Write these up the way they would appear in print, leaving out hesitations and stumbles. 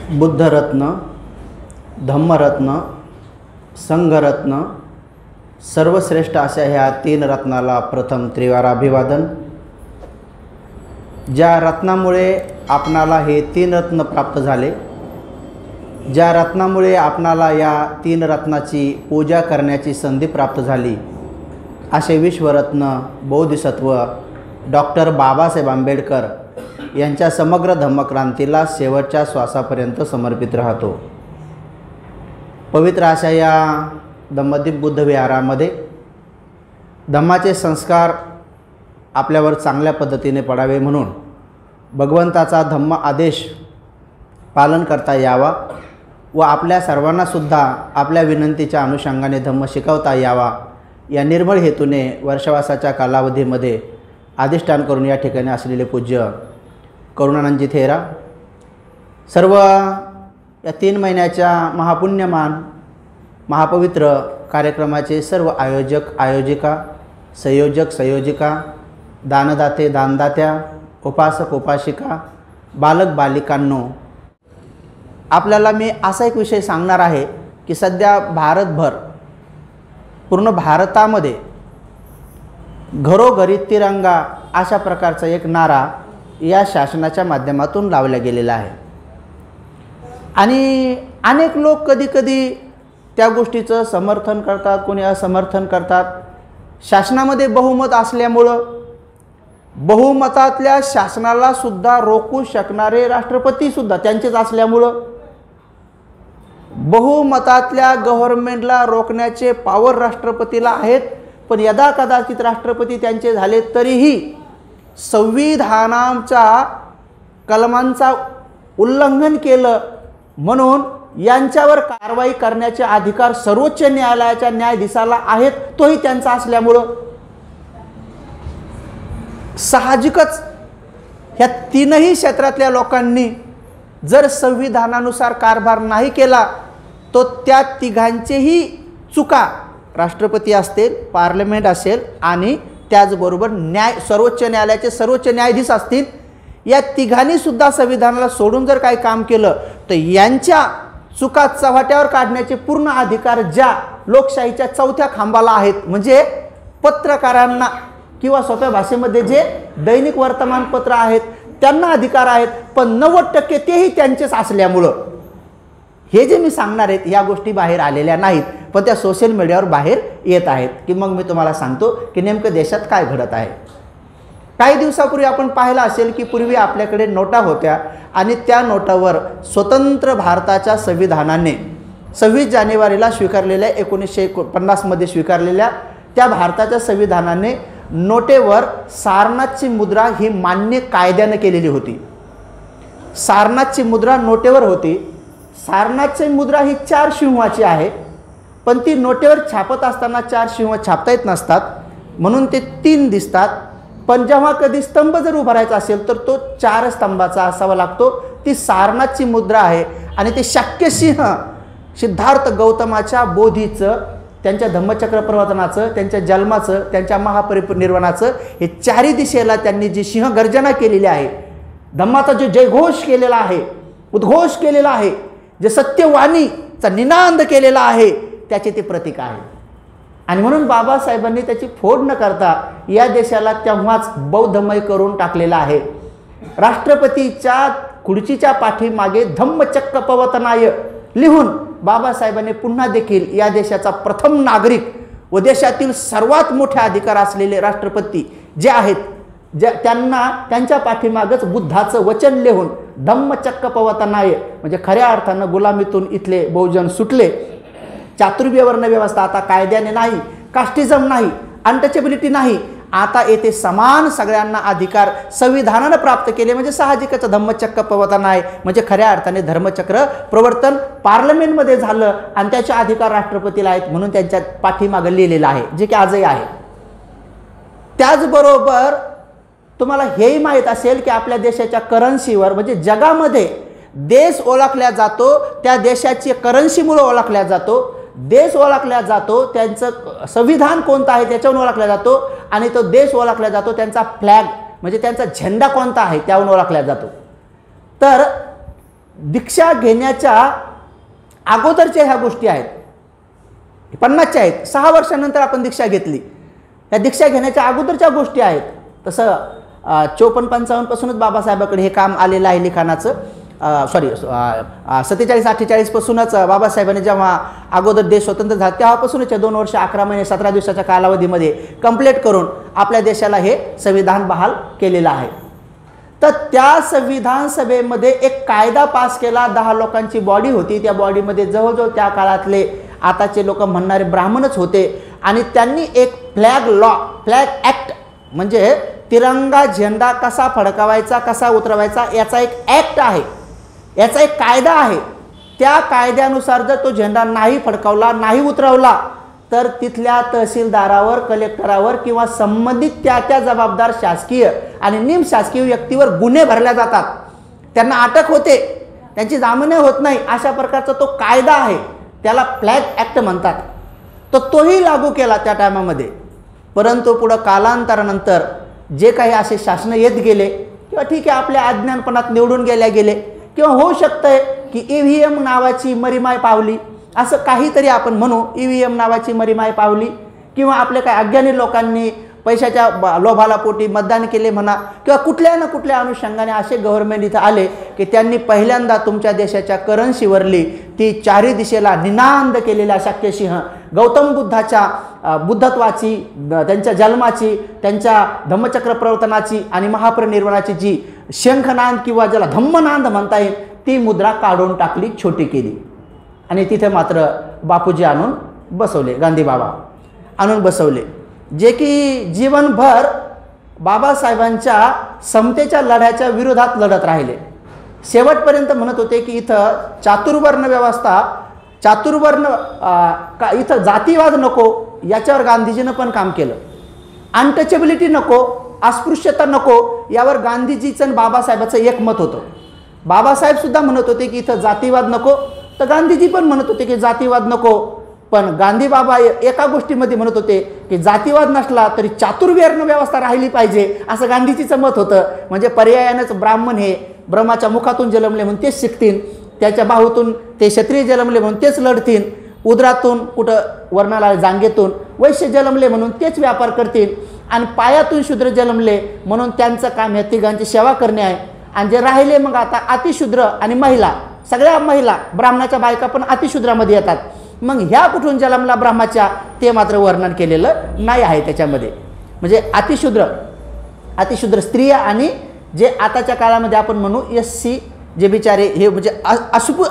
बुद्धरत्न, धम्मरत्न, संघरत्न, सर्वश्रेष्ठ अशा ह्या 3 रत्नाला प्रथम त्रिवार अभिवादन। ज्या रत्नामुळे आपणाला हे 3 रत्न प्राप्त झाले, ज्या रत्नामुळे आपणाला या 3 रत्नाची पूजा करण्याची संधी प्राप्त झाली, असे विश्वरत्न बोधिसत्व डॉक्टर बाबासाहेब आंबेडकर यांच्या समग्र धम्मक्रांतीला शेवटच्या श्वासापर्यंत समर्पित राहतो। पवित्र अशा या धम्मदीप बुद्ध विहारामध्ये धम्माचे संस्कार आपल्यावर चांगल्या पद्धतीने पडावे म्हणून भगवंताचा धम्म आदेश पालन करता यावा व आपल्या सर्वांना सुद्धा आपल्या विनंतीच्या अनुषंगाने धम्म शिकवता यावा या निर्मळ हेतूने वर्षवासाच्या कालावधीमध्ये अधिष्ठान करून या ठिकाणी असलेले पूज्य करुणानंदजी थेरा, सर्व या 3 महिन्याच्या महापुण्यमान महापवित्र कार्यक्रमाचे सर्व आयोजक आयोजिका, संयोजक संयोजिका, दानदाते दानदात्या, उपासक उपासिका, बालक बालिकांनो, आपल्याला मी असा एक विषय सांगणार आहे की सध्या भारतभर पूर्ण भारतामध्ये घरोघरी तिरंगा अशा प्रकारचा एक नारा या शासनाच्या माध्यमातून लावला गेलेला आहे आणि अनेक लोक कधी-कधी त्या गोष्टीचं समर्थन करतात, कोणी असमर्थन करतात। शासनामध्ये बहुमत असल्यामुळं बहुमतातल्या शासनाला सुद्धा रोखू शकणारे राष्ट्रपती सुद्धा त्यांचेच असल्यामुळं बहुमतातल्या गव्हर्नमेंटला रोखण्याचे पॉवर राष्ट्रपतीला आहेत, पण यदा कदाचित राष्ट्रपती त्यांचे झाले तरीही संविधानाच्या कलमांचा उल्लंघन केलं म्हणून यांच्यावर कारवाई करण्याचे अधिकार सर्वोच्च न्यायालयाच्या न्यायाधीशाला आहेत, तोही त्यांचा असल्यामुळं साहजिकच ह्या 3ही क्षेत्रातल्या लोकांनी जर संविधानानुसार कारभार नाही केला तो त्या तिघांचेही चुका, राष्ट्रपती असतील, पार्लमेंट असेल आणि त्याचबरोबर सर्वोच्च न्यायालयाचे सर्वोच्च न्यायाधीश असतील, या तिघांनी सुद्धा संविधानाला सोडून जर काही काम केलं तर यांच्या चुका चव्हाट्यावर काढण्याचे पूर्ण अधिकार ज्या लोकशाहीच्या 4थ्या खांबाला आहेत, म्हणजे पत्रकारांना किंवा सोप्या भाषेमध्ये जे दैनिक वर्तमानपत्र आहेत त्यांना अधिकार आहेत, पण 90% तेही त्यांचेच असल्यामुळं हे जे मी सांगणार आहेत या गोष्टी बाहेर आलेल्या नाहीत, पण त्या सोशल मीडियावर बाहेर येत आहेत की मग मी तुम्हाला सांगतो की नेमकं देशात काय घडत आहे। काही दिवसापूर्वी आपण पाहिलं असेल की पूर्वी आपल्याकडे नोटा होत्या आणि त्या नोटावर स्वतंत्र भारताच्या संविधानाने 26 जानेवारीला स्वीकारलेल्या 1950 मध्ये स्वीकारलेल्या त्या भारताच्या संविधानाने नोटेवर सारनाथची मुद्रा ही मान्य कायद्याने केलेली होती। सारनाथची मुद्रा नोटेवर होती। सारनाथची मुद्रा ही 4 सिंहाची आहे, पण ती नोटेवर छापत असताना 4 सिंह छापता येत नसतात म्हणून ते 3 दिसतात, पण जेव्हा कधी स्तंभ जर उभारायचा असेल तर तो 4 स्तंभाचा असावा लागतो। ती सारनाथची मुद्रा आहे आणि ते शाक्यसिंह सिद्धार्थ गौतमाच्या बोधीचं, त्यांच्या धम्मचक्र प्रवर्तनाचं, त्यांच्या जन्माचं, त्यांच्या महापरिनिर्वाणाचं हे 4ही दिशेला त्यांनी जी सिंह गर्जना केलेली आहे, धम्माचा जो जयघोष केलेला आहे, उद्घोष केलेला आहे, जे सत्यवाणीचा निनाद केलेला आहे, त्याचे ते प्रतीक आहे। आणि म्हणून बाबासाहेबांनी त्याची फोड न करता या देशाला तेव्हाच बौद्धमय करून टाकलेला आहे। राष्ट्रपतीच्या खुर्चीच्या पाठीमागे धम्मचक्र प्रवर्तनाय लिहून बाबासाहेबांनी पुन्हा देखील या देशाचा प्रथम नागरिक व देशातील सर्वात मोठे अधिकार असलेले राष्ट्रपती जे आहेत, त्यांना त्यांच्या पाठीमागच बुद्धाचं वचन लिहून धम्मचक्र प्रवर्तनाय, म्हणजे खऱ्या अर्थानं गुलामीतून इथले बहुजन सुटले। चातुर्वर्ण व्यवस्था आता कायद्याने नाही, कास्टिझम नाही, अनटचेबिलिटी नाही, आता येथे समान सगळ्यांना अधिकार संविधानाने प्राप्त केले, म्हणजे साहजिकच धम्मचक्र प्रवर्तन आहे, म्हणजे खऱ्या अर्थाने धर्मचक्र प्रवर्तन पार्लमेंटमध्ये झालं आणि त्याचे अधिकार राष्ट्रपतीला आहेत म्हणून त्यांच्या पाठीमागे लिहिलेलं आहे, जे की आजही आहे। त्याचबरोबर तुम्हाला हेही माहीत असेल की आपल्या देशाच्या करन्सीवर, म्हणजे जगामध्ये देश ओळखला जातो त्या देशाची करन्सीमुळे ओळखला जातो, देश ओळखला जातो त्यांचं संविधान कोणतं आहे त्याच्यावरून ओळखला जातो आणि तो देश ओळखला जातो त्यांचा फ्लॅग, म्हणजे त्यांचा झेंडा कोणता आहे त्यावरून ओळखला जातो। तर दीक्षा घेण्याच्या अगोदरच्या ह्या गोष्टी आहेत, 50च्या आहेत. 6 वर्षानंतर आपण दीक्षा घेतली, ह्या दीक्षा घेण्याच्या अगोदरच्या गोष्टी आहेत. तसं 54-55 पासूनच बाबासाहेबाकडे हे काम आलेलं आहे लिखाणाचं. 47-48 पासूनच बाबासाहेबांनी जेव्हा अगोदर देश स्वतंत्र झाला तेव्हापासूनच 2 वर्ष 11 महिने 17 दिवसाच्या कालावधीमध्ये कंप्लीट करून आपल्या देशाला हे संविधान बहाल केलेलं आहे. तर त्या संविधान सभेमध्ये एक कायदा पास केला. 10 लोकांची बॉडी होती. त्या बॉडीमध्ये जवळजवळ त्या काळातले आताचे लोक म्हणणारे ब्राह्मणच होते. आणि त्यांनी एक फ्लॅग ॲक्ट म्हणजे तिरंगा झेंडा कसा फडकावायचा कसा उतरवायचा याचा एक ॲक्ट आहे, याचा एक कायदा आहे. त्या कायद्यानुसार जर तो झेंडा नाही फडकावला नाही उतरवला तर तिथल्या तहसीलदारावर कलेक्टरावर किंवा संबंधित त्या जबाबदार शासकीय आणि निमशासकीय व्यक्तीवर गुन्हे भरले जातात, त्यांना अटक होते, त्यांची जामीन होत नाही. अशा प्रकारचा तो कायदा आहे, त्याला फ्लॅग ॲक्ट म्हणतात. तर तोही लागू केला त्या टायमामध्ये. परंतु पुढं कालांतरानंतर जे काही असे शासन येत गेले किंवा ठीक आहे आपल्या अज्ञानपणात निवडून गेले किंवा होऊ शकतंय की EVM नावाची मरीमाय पावली, असं काहीतरी आपण म्हणू, EVM नावाची मरीमाय पावली किंवा आपले काही अज्ञानी लोकांनी पैशाच्या लोभाला पोटी मतदान केले म्हणा किंवा कुठल्या ना कुठल्या अनुषंगाने असे गव्हर्नमेंट इथं आले की त्यांनी पहिल्यांदा तुमच्या देशाच्या करन्सीवरली ती चारी दिशेला निनांद केलेल्या शाक्यसिंह गौतम बुद्धाच्या बुद्धत्वाची, त्यांच्या जन्माची, त्यांच्या धम्मचक्र प्रवर्तनाची आणि महापरिनिर्वाणाची जी शंखनाद किंवा ज्याला धम्मनाद म्हणता येईल ती मुद्रा काढून टाकली, छोटी केली. आणि तिथे मात्र बापूजी आणून बसवले, गांधी बाबा आणून बसवले, जे की जीवनभर बाबासाहेबांच्या समतेच्या लढ्याच्या विरोधात लढत राहिले. शेवटपर्यंत म्हणत होते की इथं चातुर्वर्ण व्यवस्था, इथं जातीवाद नको याच्यावर गांधीजीनं पण काम केलं. अनटचेबिलिटी नको, अस्पृश्यता नको यावर गांधीजीचं आणि बाबासाहेबाचं एक मत होतं. बाबासाहेब सुद्धा म्हणत होते की इथं जातीवाद नको, तर गांधीजी पण म्हणत होते की जातीवाद नको. पण गांधी बाबा एका गोष्टीमध्ये म्हणत होते की जातीवाद नसला तरी चातुर्वर्ण व्यवस्था राहिली पाहिजे, असं गांधीजीचं मत होतं. म्हणजे पर्यायानंच ब्राह्मण हे ब्रह्माच्या मुखातून जन्मले म्हणून तेच शिकतील, त्याच्या बाहूतून ते क्षत्रिय जन्मले म्हणून तेच लढतील, उदरातून कुठं वर्णाला जांगेतून वैश्य जन्मले म्हणून तेच व्यापार करतील आणि पायातून शूद्र जन्मले म्हणून त्यांचं काम या तिघांची सेवा करणे आहे. आणि जे राहिले मग आता अतिशूद्र आणि महिला, सगळ्या महिला ब्राह्मणाच्या बायका पण अतिशूद्रामध्ये येतात. मग ह्या कुठून जन्मला ब्राह्मणाच्या ते मात्र वर्णन केलेलं नाही आहे त्याच्यामध्ये. म्हणजे अतिशूद्र स्त्रिया आणि जे आताच्या काळामध्ये आपण म्हणू SC जे बिचारे हे म्हणजे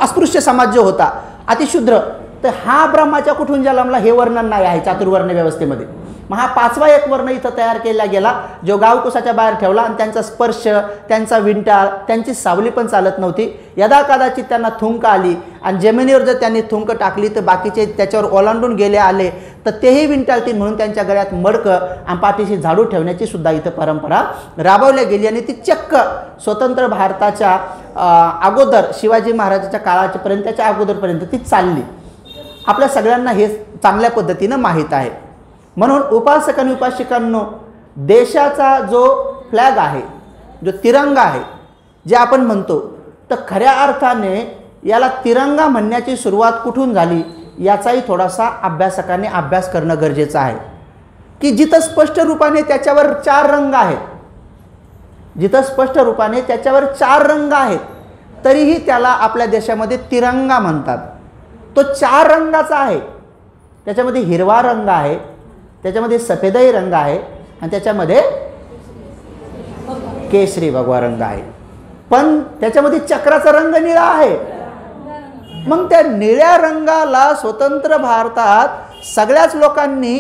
अस्पृश्य समाज जो होता अतिशूद्र, तर हा ब्रह्माच्या कुठून जन्मला हे वर्णन नाही आहे चातुर्वर्ण व्यवस्थेमध्ये. मग हा 5वा एक वर्ण इथं तयार केला गेला जो गावकुसाच्या बाहेर ठेवला आणि त्यांचा स्पर्श, त्यांचा विंटाळ, त्यांची सावली पण चालत नव्हती. यदा कदाचित त्यांना थुंक आली आणि जमिनीवर जर त्यांनी थुंक टाकली तर बाकीचे त्याच्यावर ओलांडून गेले आले तर तेही विंटाळतील म्हणून त्यांच्या गळ्यात मडकं आणि पाठीशी झाडू ठेवण्याची सुद्धा इथं परंपरा राबवल्या गेली. आणि ती चक्क स्वतंत्र भारताच्या अगोदर शिवाजी महाराजांच्या काळापर्यंत, त्याच्या अगोदरपर्यंत ती चालली. आपल्या सगळ्यांना हे चांगल्या पद्धतीनं माहीत आहे. म्हणून उपासक आणि उपासिकांनो, देशाचा जो फ्लॅग आहे, जो तिरंगा आहे जे आपण म्हणतो, तर खऱ्या अर्थाने याला तिरंगा म्हणण्याची सुरुवात कुठून झाली याचाही थोडासा अभ्यासकाने अभ्यास करणं गरजेचं आहे. की जिथं स्पष्ट रूपाने त्याच्यावर 4 रंग आहेत, जिथं स्पष्ट रूपाने त्याच्यावर 4 रंग आहेत तरीही त्याला आपल्या देशामध्ये तिरंगा म्हणतात. तो 4 रंगाचा आहे. त्याच्यामध्ये हिरवा रंग आहे, त्याच्यामध्ये सफेदही रंग आहे आणि त्याच्यामध्ये केशरी भगवा रंग आहे. पण त्याच्यामध्ये चक्राचा रंग निळा आहे. मग त्या निळ्या रंगाला स्वतंत्र भारतात सगळ्याच लोकांनी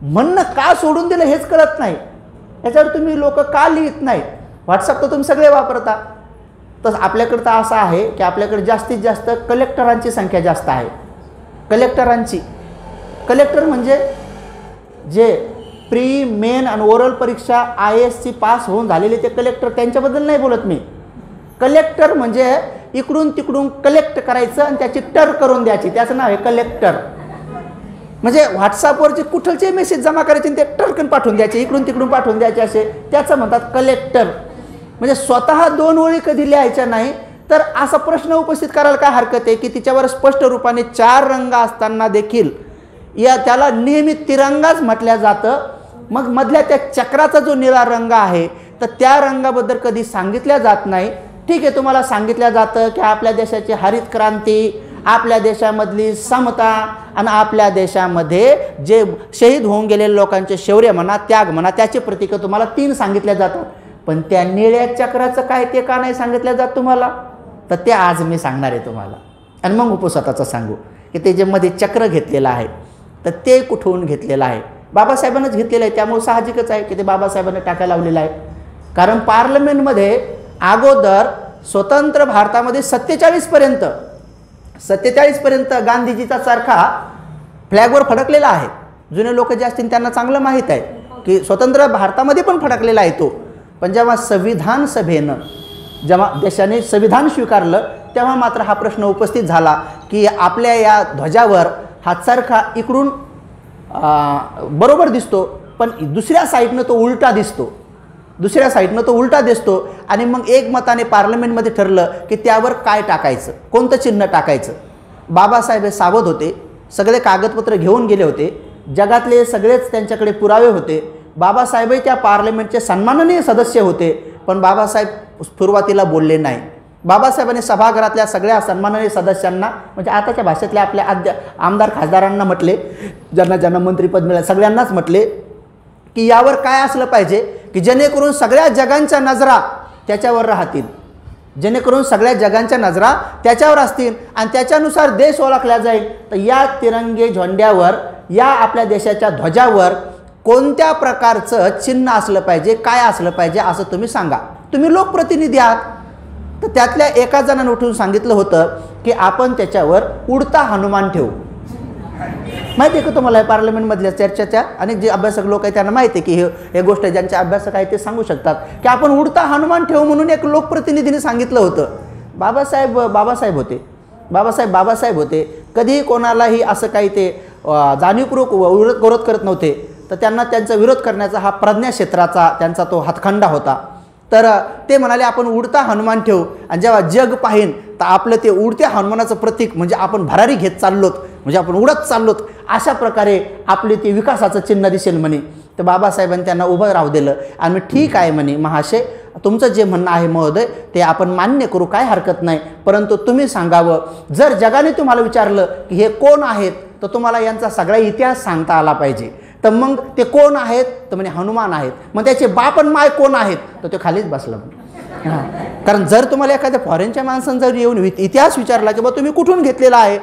म्हणणं का सोडून दिलं हेच कळत नाही. याच्यावर तुम्ही लोक का लिहित नाही? व्हॉट्सअप तर तुम्ही सगळे वापरता. तर आपल्याकडं तर असं आहे की आपल्याकडे जास्तीत जास्त कलेक्टरांची संख्या जास्त आहे. कलेक्टर म्हणजे जे प्री, मेन आणि ओरल परीक्षा IASची पास होऊन झालेले ते कलेक्टर, त्यांच्याबद्दल नाही बोलत मी. कलेक्टर म्हणजे इकडून तिकडून कलेक्ट करायचं आणि त्याची टर करून द्यायची, त्याचं नाव आहे कलेक्टर. म्हणजे व्हॉट्सअपवरचे कुठलचे मेसेज जमा करायचे ते टर्कन पाठवून द्यायचे, इकडून तिकडून पाठवून द्यायचे, असे त्याचं म्हणतात कलेक्टर. म्हणजे स्वतः 2 ओळी कधी लिहायच्या नाही, तर असा प्रश्न उपस्थित करायला काय हरकत आहे की तिच्यावर स्पष्ट रूपाने 4 रंग असताना देखील त्याला नेहमी तिरंगाच म्हटलं जातं. मग मधल्या त्या चक्राचा जो निळा रंग आहे तर त्या रंगाबद्दल कधी सांगितल्या जात नाही. ठीक आहे, तुम्हाला सांगितलं जातं की आपल्या देशाची हरित क्रांती, आपल्या देशामधली समता आणि आपल्या देशामध्ये जे शहीद होऊन गेलेल्या लोकांचे शौर्य म्हणा, त्याग म्हणा, त्याचे प्रतीक तुम्हाला 3 सांगितल्या जातात. पण त्या निळ्या चक्राचं काय ते का नाही सांगितलं जात तुम्हाला? तर ते आज मी सांगणार आहे तुम्हाला. आणि मग उपस्वाताचं सांगू की ते जे मध्ये चक्र घेतलेलं आहे तर ते कुठून घेतलेलं आहे? बाबासाहेबांनाच घेतलेलं आहे. त्यामुळे साहजिकच आहे की ते बाबासाहेबांनी टाकायला लावलेलं आहे. कारण पार्लमेंटमध्ये अगोदर स्वतंत्र भारतामध्ये 47 पर्यंत गांधीजीचा चरखा फ्लॅगवर फडकलेला आहे. जुने लोक जे असतील त्यांना चांगलं माहीत आहे की स्वतंत्र भारतामध्ये पण फडकलेला आहे तो. पण जेव्हा संविधान सभेनं जेव्हा देशाने संविधान स्वीकारलं तेव्हा मात्र हा प्रश्न उपस्थित झाला की आपल्या या ध्वजावर हा चरखा इकडून बरोबर दिसतो पण दुसऱ्या साईडनं तो उलटा दिसतो. आणि मग एकमताने पार्लमेंटमध्ये ठरलं की त्यावर काय टाकायचं, कोणतं चिन्ह टाकायचं. बाबासाहेब हे सावध होते, सगळे कागदपत्र घेऊन गेले होते, जगातले सगळेच त्यांच्याकडे पुरावे होते. बाबासाहेबही त्या पार्लमेंटचे सन्माननीय सदस्य होते. पण बाबासाहेब सुरुवातीला बोलले नाही. बाबासाहेबांनी सभागृहातल्या सगळ्या सन्माननीय सदस्यांना, म्हणजे आताच्या भाषेतल्या आपल्या आमदार खासदारांना म्हटले, ज्यांना मंत्रिपद मिळालं सगळ्यांनाच म्हटले की यावर काय असलं पाहिजे की जेणेकरून सगळ्या जगांच्या नजरा त्याच्यावर राहतील, जेणेकरून सगळ्या जगांच्या नजरा त्याच्यावर असतील आणि त्याच्यानुसार देश ओळखला जाईल. तर या तिरंगी झेंड्यावर, या आपल्या देशाच्या ध्वजावर कोणत्या प्रकारचं चिन्ह असलं पाहिजे, काय असलं पाहिजे असं तुम्ही सांगा. तुम्ही लोकप्रतिनिधी आहात. तर त्यातल्या एका जणांनी उठून सांगितलं होतं की आपण त्याच्यावर उडता हनुमान ठेवू. माहिती आहे का तुम्हाला पार्लमेंटमधल्या चर्चेच्या अनेक जे अभ्यासक लोक आहेत त्यांना माहिती आहे की हे गोष्ट ज्यांचे अभ्यासक आहेत ते सांगू शकतात की आपण उडता हनुमान ठेवू म्हणून एक लोकप्रतिनिधीने सांगितलं होतं. बाबासाहेब होते. कधीही कोणालाही असं काही ते जाणीवपूर्वक विरोध करत नव्हते. तर त्यांना त्यांचा विरोध करण्याचा हा प्रज्ञाक्षेत्राचा त्यांचा तो हातखंडा होता. तर ते म्हणाले आपण उडता हनुमान ठेवू आणि जेव्हा जग पाहीन तर आपलं ते उडत्या हनुमानाचं प्रतीक म्हणजे आपण भरारी घेत चाललोत, म्हणजे आपण उडत चाललोत, अशा प्रकारे आपले ते विकासाचं चिन्ह दिसेल म्हणे. तर बाबासाहेबांनी त्यांना उभं राहू दिलं आणि मी ठीक आहे म्हणे, महाशय तुमचं जे म्हणणं आहे महोदय ते आपण मान्य करू, काय हरकत नाही. परंतु तुम्ही सांगावं, जर जगाने तुम्हाला विचारलं की हे कोण आहेत तर तुम्हाला यांचा सगळा इतिहास सांगता आला पाहिजे. तर मग ते कोण आहेत तर म्हणे हनुमान आहेत. मग त्याचे बाप आणि माय कोण आहेत तर ते खालीच बसला. कारण जर तुम्हाला एखाद्या फॉरेनच्या माणसानं जर येऊन इतिहास विचारला की बा तुम्ही कुठून घेतलेला आहे,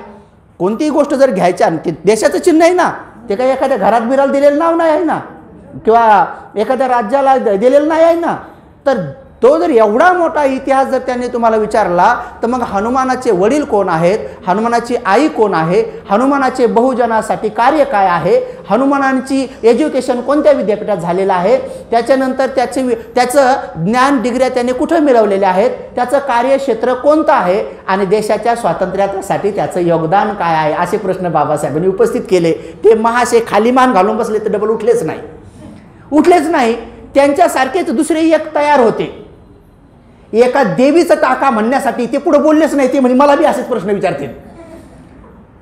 कोणतीही गोष्ट जर घ्यायच्या ते देशाचं चिन्ह आहे ना, ते काही एखाद्या घरात बिराला दिलेलं नाव नाही आहे ना, किंवा एखाद्या राज्याला दिलेलं नाही आहे ना. तर तो जर एवढा मोठा इतिहास जर त्यांनी तुम्हाला विचारला तर मग हनुमानाचे वडील कोण आहेत, हनुमानाची आई कोण आहे, हनुमानाचे बहुजनासाठी कार्य काय आहे, हनुमानांची एज्युकेशन कोणत्या विद्यापीठात झालेलं आहे, त्याच्यानंतर त्याचं ज्ञान डिग्र्या त्याने कुठं मिळवलेल्या आहेत, त्याचं कार्यक्षेत्र कोणतं आहे आणि देशाच्या स्वातंत्र्यासाठी त्याचं योगदान काय आहे, असे प्रश्न बाबासाहेबांनी उपस्थित केले. ते महाशय खाली मान घालून बसले तर डबल उठलेच नाही. त्यांच्यासारखेच दुसरे एक तयार होते. एका देवीचं टाका म्हणण्यासाठी ते पुढे बोललेच नाही. ते म्हणजे मला बी असेच प्रश्न विचारतील,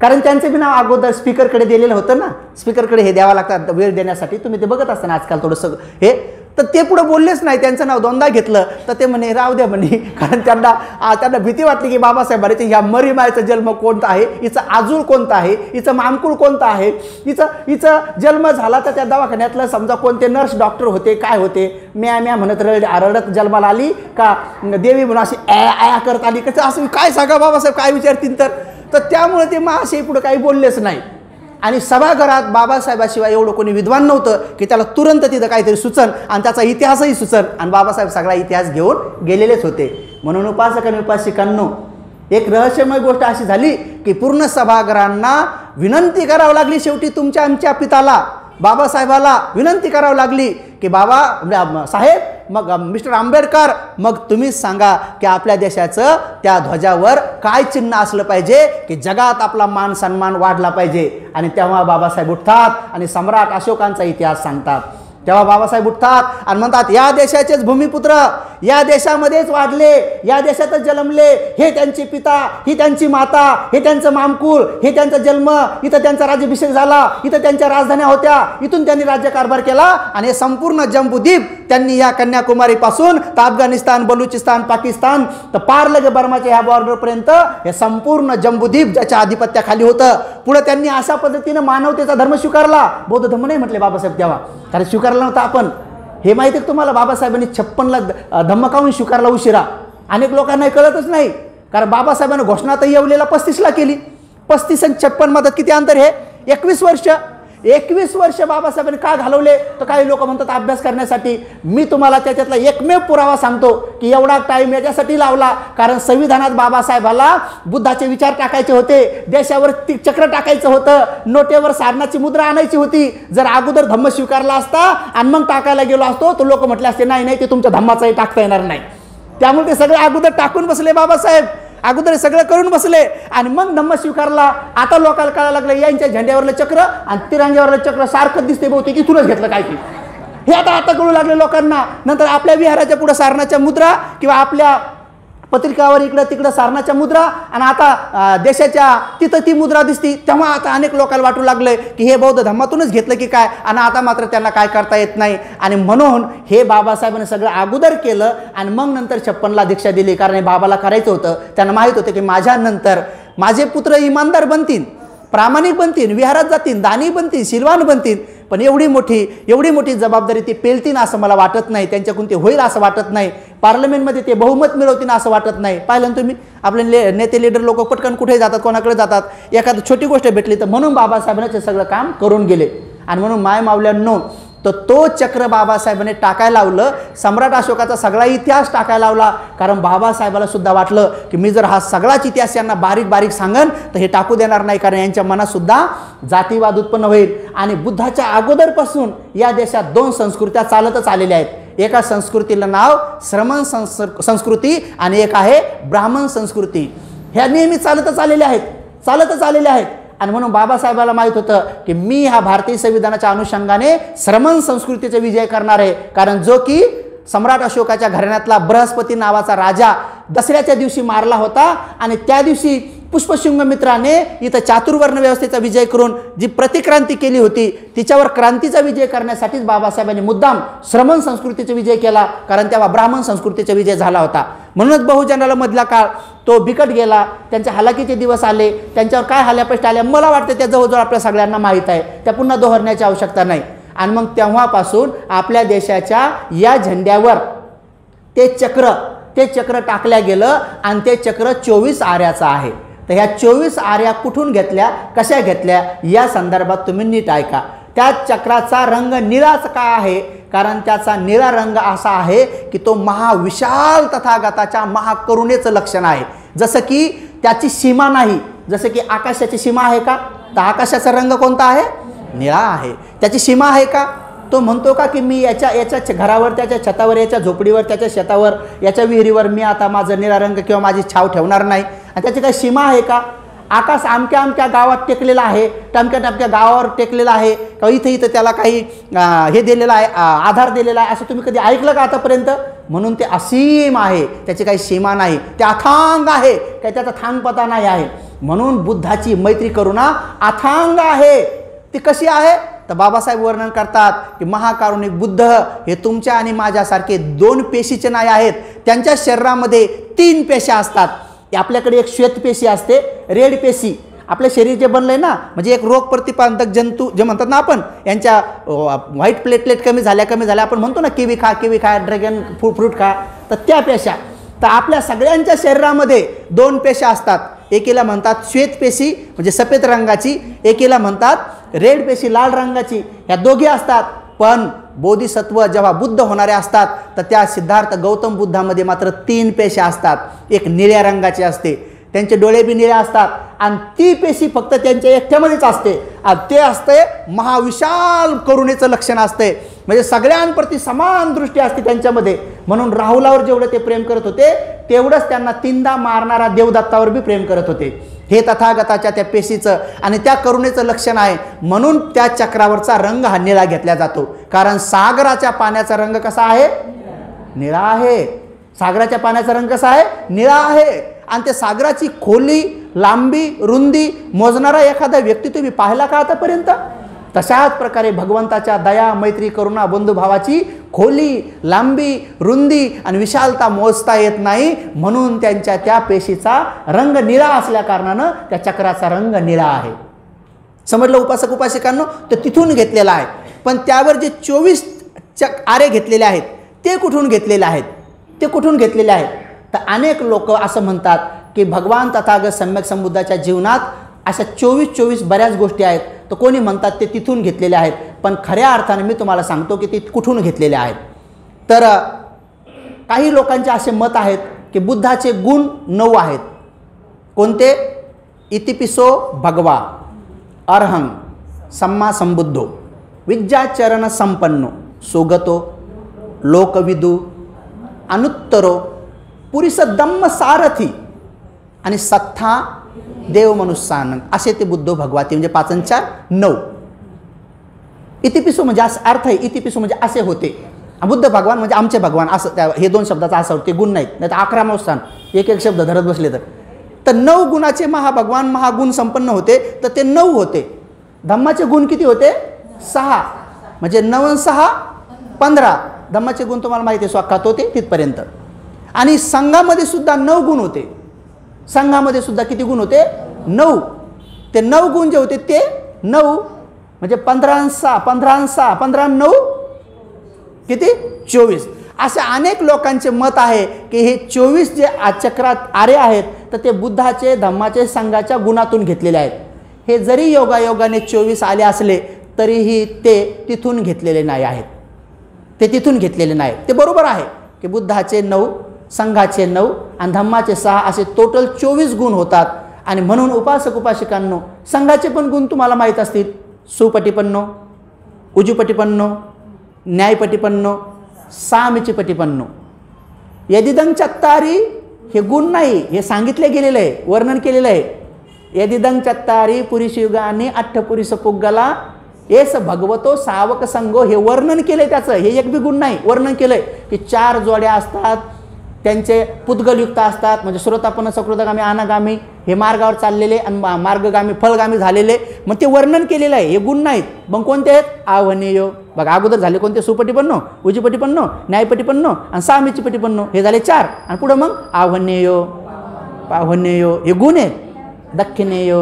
कारण त्यांचं बी नाव अगोदर स्पीकरकडे दिलेलं होतं ना. स्पीकरकडे हे द्यावं लागतात वेळ देण्यासाठी, तुम्ही ते बघत असताना आजकाल थोडंसं हे. तर ते पुढे बोललेच नाही, त्यांचं नाव दोनदा घेतलं तर ते म्हणे राहू द्या म्हणे, कारण त्यांना भीती वाटली की बाबासाहेबांचे ह्या मरीमायचा जन्म कोणता आहे, हिचं आजूळ कोणता आहे, हिचं मामकुळ कोणतं आहे, हिचं जन्म झाला तर त्या दवाखान्यातलं समजा कोणते नर्स डॉक्टर होते, काय होते, म्या म्हणत रडत जन्माला आली का देवी म्हणून अशी ॲ करत आली, कसं असं काय सांगा बाबासाहेब काय विचारतील. तर त्यामुळे ते महाशय पुढे काही बोललेच नाही. आणि सभागृहात बाबासाहेबाशिवाय एवढं कोणी विद्वान नव्हतं की त्याला तुरंत तिथं काहीतरी सुचन आणि त्याचा इतिहासही सुचन. आणि बाबासाहेब सगळा इतिहास घेऊन गेलेलेच होते. म्हणून उपासक आणि उपासिकांनो, एक रहस्यमय गोष्ट अशी झाली की पूर्ण सभागृहांना विनंती करावी लागली. शेवटी तुमच्या आमच्या पिताला बाबासाहेबाला विनंती करावी लागली की बाबा साहेब, मग मिस्टर आंबेडकर, मग तुम्हीच सांगा की आपल्या देशाचं त्या ध्वजावर काय चिन्ह असलं पाहिजे की जगात आपला मान सन्मान वाढला पाहिजे. आणि तेव्हा बाबासाहेब उठतात आणि सम्राट अशोकांचा इतिहास सांगतात. तेव्हा बाबासाहेब उठतात आणि म्हणतात, या देशाचेच भूमिपुत्र, या देशामध्येच वाढले, या देशातच जन्मले, हे त्यांचे पिता, ही त्यांची माता, हे त्यांचं मामकुळ, हे त्यांचा जन्म, इथं त्यांचा राज्याभिषेक झाला, इथं त्यांच्या राजधान्या होत्या, इथून त्यांनी राज्यकारभार केला आणि हे संपूर्ण जम्बूद्वीप त्यांनी या कन्याकुमारी पासून तर अफगाणिस्तान, बलुचिस्तान, पाकिस्तान तर पार लगे बर्माच्या ह्या बॉर्डरपर्यंत हे संपूर्ण जम्बूद्वीप ज्याच्या आधिपत्याखाली होतं. पुढे त्यांनी अशा पद्धतीने मानवतेचा धर्म स्वीकारला. बौद्ध धर्म नाही म्हटले बाबासाहेब तेव्हा, कारण स्वीकारला नव्हता आपण. हे माहिती आहे तुम्हाला, बाबासाहेबांनी 56ला धम्म काहून स्वीकारला उशिरा? अनेक लोकांना कळतच नाही. कारण बाबासाहेबांनी घोषणा तर येवलेला 35ला केली. 35 आणि 56 मध्ये किती अंतर आहे? 21 वर्ष. 21 वर्ष बाबासाहेबांनी का घालवले? तर काही लोक म्हणतात अभ्यास करण्यासाठी. मी तुम्हाला त्याच्यातला एकमेव पुरावा सांगतो की एवढा टाइम याच्यासाठी लावला कारण संविधानात बाबासाहेबाला बुद्धाचे विचार टाकायचे होते, देशावर चक्र टाकायचं होतं, नोटेवर सारणाची मुद्रा आणायची होती. जर अगोदर धम्म स्वीकारला असता आणि मग टाकायला गेलो असतो तर लोक म्हटले असते नाही नाही ते तुमच्या धम्माचाही टाकता येणार नाही. त्यामुळे ते सगळे अगोदर टाकून बसले बाबासाहेब, अगोदर सगळं करून बसले आणि मग धम्म स्वीकारला. आता लोकांना कळायला लागलं यांच्या झेंड्यावरलं चक्र आणि तिरंग्यावरलं चक्र सारखं दिसते, बहुतेक इथूनच घेतलं काय की हे आता कळू लागले लोकांना. नंतर आपल्या विहाराच्या पुढे सारणाच्या मुद्रा किंवा आपल्या पत्रिकावर इकडं तिकडं सारणाच्या मुद्रा आणि आता देशाच्या तिथं ती मुद्रा दिसती. तेव्हा आता अनेक लोकांना वाटू लागलं की हे बौद्ध धम्मातूनच घेतलं की काय, आणि आता मात्र त्यांना काय करता येत नाही. आणि म्हणून हे बाबासाहेबांनी सगळं अगोदर केलं आणि मग नंतर 56ला दीक्षा दिली. कारण हे बाबाला करायचं होतं. त्यांना माहीत होतं की माझ्यानंतर माझे पुत्र इमानदार बनतील, प्रामाणिक बनतील, विहारात जातील, दानी बनतील, शीलवान बनतील. पण एवढी मोठी जबाबदारी ते पेलतील असं मला वाटत नाही. त्यांच्याकडून ते होईल असं वाटत नाही. पार्लमेंटमध्ये ते बहुमत मिळवतील असं वाटत नाही. पाहिलं ना तुम्ही, आपले नेते लीडर लोक पटकन कुठे जातात, कोणाकडे जातात, एखादी छोटी गोष्ट भेटली तर म्हणून बाबासाहेबांनी ते सगळं काम करून गेले. आणि म्हणून माय मावल्यांनो तर तो चक्र बाबासाहेबांनी टाकायला लावलं. सम्राट अशोकाचा सगळा इतिहास टाकायला लावला. कारण बाबासाहेबाला सुद्धा वाटलं की मी जर हा सगळाच इतिहास यांना बारीक बारीक सांगन तर हे टाकू देणार नाही, कारण यांच्या मनात सुद्धा जातीवाद उत्पन्न होईल. आणि बुद्धाच्या अगोदरपासून या देशात 2 संस्कृत्या चालतच आलेल्या आहेत. एका संस्कृतीला नाव श्रमण संस्कृती आणि एक आहे ब्राह्मण संस्कृती. ह्या नेहमी चालतच आलेल्या आहेत. आणि म्हणून बाबासाहेबाला माहित होतं की मी ह्या भारतीय संविधानाच्या अनुषंगाने श्रमण संस्कृतीचा विजय करणार आहे. कारण जो की सम्राट अशोकाच्या घराण्यातला बृहस्पती नावाचा राजा दसऱ्याच्या दिवशी मारला होता आणि त्या दिवशी पुष्पशृंग मित्राने इथं चातुर्वर्ण व्यवस्थेचा विजय करून जी प्रतिक्रांती केली होती तिच्यावर क्रांतीचा विजय करण्यासाठीच बाबासाहेबांनी मुद्दाम श्रमण संस्कृतीचा विजय केला. कारण तेव्हा ब्राह्मण संस्कृतीचा विजय झाला होता. म्हणूनच बहुजनाला मधला काळ तो बिकट गेला. त्यांच्या हालाकीचे दिवस आले. त्यांच्यावर काय हाल्यापेष्ट आल्या मला वाटतं त्या जवळजवळ आपल्या सगळ्यांना माहीत आहे. त्या पुन्हा दोहरण्याची आवश्यकता नाही. आणि मग तेव्हापासून आपल्या देशाच्या या झेंड्यावर ते चक्र टाकल्या गेलं आणि ते चक्र 24 आऱ्याचं आहे. तर ह्या 24 आर्या कुठून घेतल्या, कशा घेतल्या या संदर्भात तुम्ही नीट ऐका. त्या चक्राचा रंग निळाच का आहे? कारण त्याचा निळा रंग असा आहे की तो महाविशाल तथागताच्या महाकरुणेचं लक्षण आहे. जसं की त्याची सीमा नाही. जसं की आकाशाची सीमा आहे का? तर आकाशाचा रंग कोणता आहे? निळा आहे. त्याची सीमा आहे का? तो म्हणतो का की मी याच्या घरावर, त्याच्या छतावर, याच्या झोपडीवर, त्याच्या शेतावर, याच्या विहिरीवर मी आता माझं निळा रंग किंवा माझी छाव ठेवणार नाही? आणि त्याची काही सीमा आहे का? आकाश अमक्या अमक्या गावात टेकलेला आहे, टमक्या गावावर टेकलेला आहे का इथं त्याला काही हे दिलेलं आहे, आधार दिलेला आहे, असं तुम्ही कधी ऐकलं का आतापर्यंत? म्हणून ते असीम आहे. त्याची काही सीमा नाही. ते अथांग आहे. काही त्याचा थांगपता नाही आहे. म्हणून बुद्धाची मैत्री करुणा अथांग आहे. ती कशी आहे? तर बाबासाहेब वर्णन करतात की महाकारुणिक बुद्ध हे तुमच्या आणि माझ्यासारखे 2 पेशीचे नाही आहेत. त्यांच्या शरीरामध्ये 3 पेशा असतात. आपल्याकडे एक श्वेत पेशी असते, रेड पेशी. आपलं शरीर जे बनलंय ना, म्हणजे एक रोग प्रतिबंधक जंतू जे म्हणतात ना आपण, यांच्या व्हाईट प्लेटलेट कमी झाल्या आपण म्हणतो ना किवी खा, ड्रॅगन फ्रूट खा, तर त्या पेशा. तर आपल्या सगळ्यांच्या शरीरामध्ये 2 पेशा असतात. एकीला म्हणतात श्वेत पेशी म्हणजे सफेद रंगाची, एकीला म्हणतात रेड पेशी लाल रंगाची. ह्या दोघी असतात. पण बोधिसत्व जेव्हा बुद्ध होणारे असतात तर त्या सिद्धार्थ गौतम बुद्धामध्ये मात्र 3 पेशा असतात. एक निळ्या रंगाची असते, त्यांचे डोळे बी निळे असतात आणि ती पेशी फक्त त्यांच्या एकट्यामध्येच असते. आणि ते असते महाविशाल करुणेचं लक्षण असते. म्हणजे सगळ्यांप्रती समान दृष्टी असते त्यांच्यामध्ये. म्हणून राहुलावर जेवढं ते प्रेम करत होते तेवढंच त्यांना 3दा मारणारा देवदत्तावर बी प्रेम करत होते. हे तथागताच्या त्या पेशीचं आणि त्या करुणेचं लक्षण आहे. म्हणून त्या चक्रावरचा रंग हा निळा घेतला जातो. कारण सागराच्या पाण्याचा रंग कसा आहे? निळा आहे. सागराच्या पाण्याचा रंग कसा आहे? निळा आहे. आणि त्या सागराची खोली, लांबी, रुंदी मोजणारा एखादा व्यक्ती तुम्ही पाहिला का आतापर्यंत? तशाच प्रकारे भगवंताच्या दया, मैत्री, करुणा, बंधुभावाची खोली, लांबी, रुंदी आणि विशालता मोजता येत नाही. म्हणून त्यांच्या त्या पेशीचा रंग निळा असल्या कारणानं त्या चक्राचा रंग निळा आहे. समजलं उपासक उपासिकांनो? तर तिथून घेतलेला आहे. पण त्यावर जे 24 आरे घेतलेले आहेत ते कुठून घेतलेले आहेत? ते कुठून घेतलेले आहेत? तर अनेक लोक असं म्हणतात की भगवान तथागत सम्यक संबुद्धाच्या जीवनात अशा 24 बऱ्याच गोष्टी आहेत. तर कोणी म्हणतात ते तिथून घेतलेले आहेत. पण खऱ्या अर्थाने मी तुम्हाला सांगतो की ते कुठून घेतलेले आहेत. तर काही लोकांचे असे मत आहेत की बुद्धाचे गुण 9 आहेत. कोणते? इतिपिसो भगवा, अर्हं, सम्मा संबुद्धो, विद्याचरण संपन्नो, सुगतो, लोकविदू, अनुत्तरो, पुरीस दम्म सारथी आणि सत्था देव मनुष्यानंद, असे ते बुद्ध भगवती. म्हणजे 5 आणि 4 9. इतिपिसो म्हणजे अर्थ आहे. इतिपिसो म्हणजे असे होते. बुद्ध भगवान म्हणजे आमचे भगवान, असं त्या हे 2 शब्दाचा असं ते गुण नाहीत. नाही तर 11 स्थान एक शब्द धरत बसले तर 9 गुणाचे महाभगवान महागुण संपन्न होते. तर ते 9 होते. धम्माचे गुण किती होते? 6. म्हणजे 9 आणि 6 15. धम्माचे गुण तुम्हाला माहिती आहे, स्वाखात होते तिथपर्यंत. आणि संघामध्ये सुद्धा 9 गुण होते. संघामध्ये सुद्धा किती गुण होते? 9. ते 9 गुण जे होते ते 9 म्हणजे 15 आणि 6 15 आणि 9 किती? 24. असे अनेक लोकांचे मत आहे की हे 24 जे चक्रात आरे आहेत तर ते बुद्धाचे, धम्माचे, संघाच्या गुणातून घेतलेले आहेत. हे जरी योगायोगाने 24 आले असले तरीही ते तिथून घेतलेले नाही आहेत. ते तिथून घेतलेले नाही. ते बरोबर आहे की बुद्धाचे 9, संघाचे 9 आणि धम्माचे 6 असे टोटल 24 गुण होतात. आणि म्हणून उपासक उपासिकांनो, संघाचे पण गुण तुम्हाला माहीत असतील. सुपटिपन्नो, उजुपटिपन्नो, न्यायपटिपन्नो, सामिचिपटिपन्नो. यदिदं चत्तारी हे गुण नाही, हे सांगितले गेलेलं आहे, वर्णन केलेलं आहे. यदिदं चत्तारी पुरीशयुगाने अठ्ठपुरीस पुग्गला येस भगवतो सावक संगो, हे वर्णन केलंय त्याचं. हे एक बी गुण नाही, वर्णन केलंय की 4 जोड्या असतात, त्यांचे पुद्गलयुक्त असतात. म्हणजे श्रोतापन्न, सकृतगामी, अनागामी हे मार्गावर चाललेले आणि मार्गगामी फलगामी झालेले. मग ते वर्णन केलेलं आहे. हे गुण नाहीत. मग कोणते आहेत? आव्हनेय. बघा अगोदर झाले कोणते? सुपटिपन्नो, उजुपटिपन्नो, न्यायपटिपन्नो आणि सामिचिपटिपन्नो. हे झाले 4. आणि पुढं मग आव्हनेय, पाव्हनेय हे गुण आहेत. दक्षिणेय,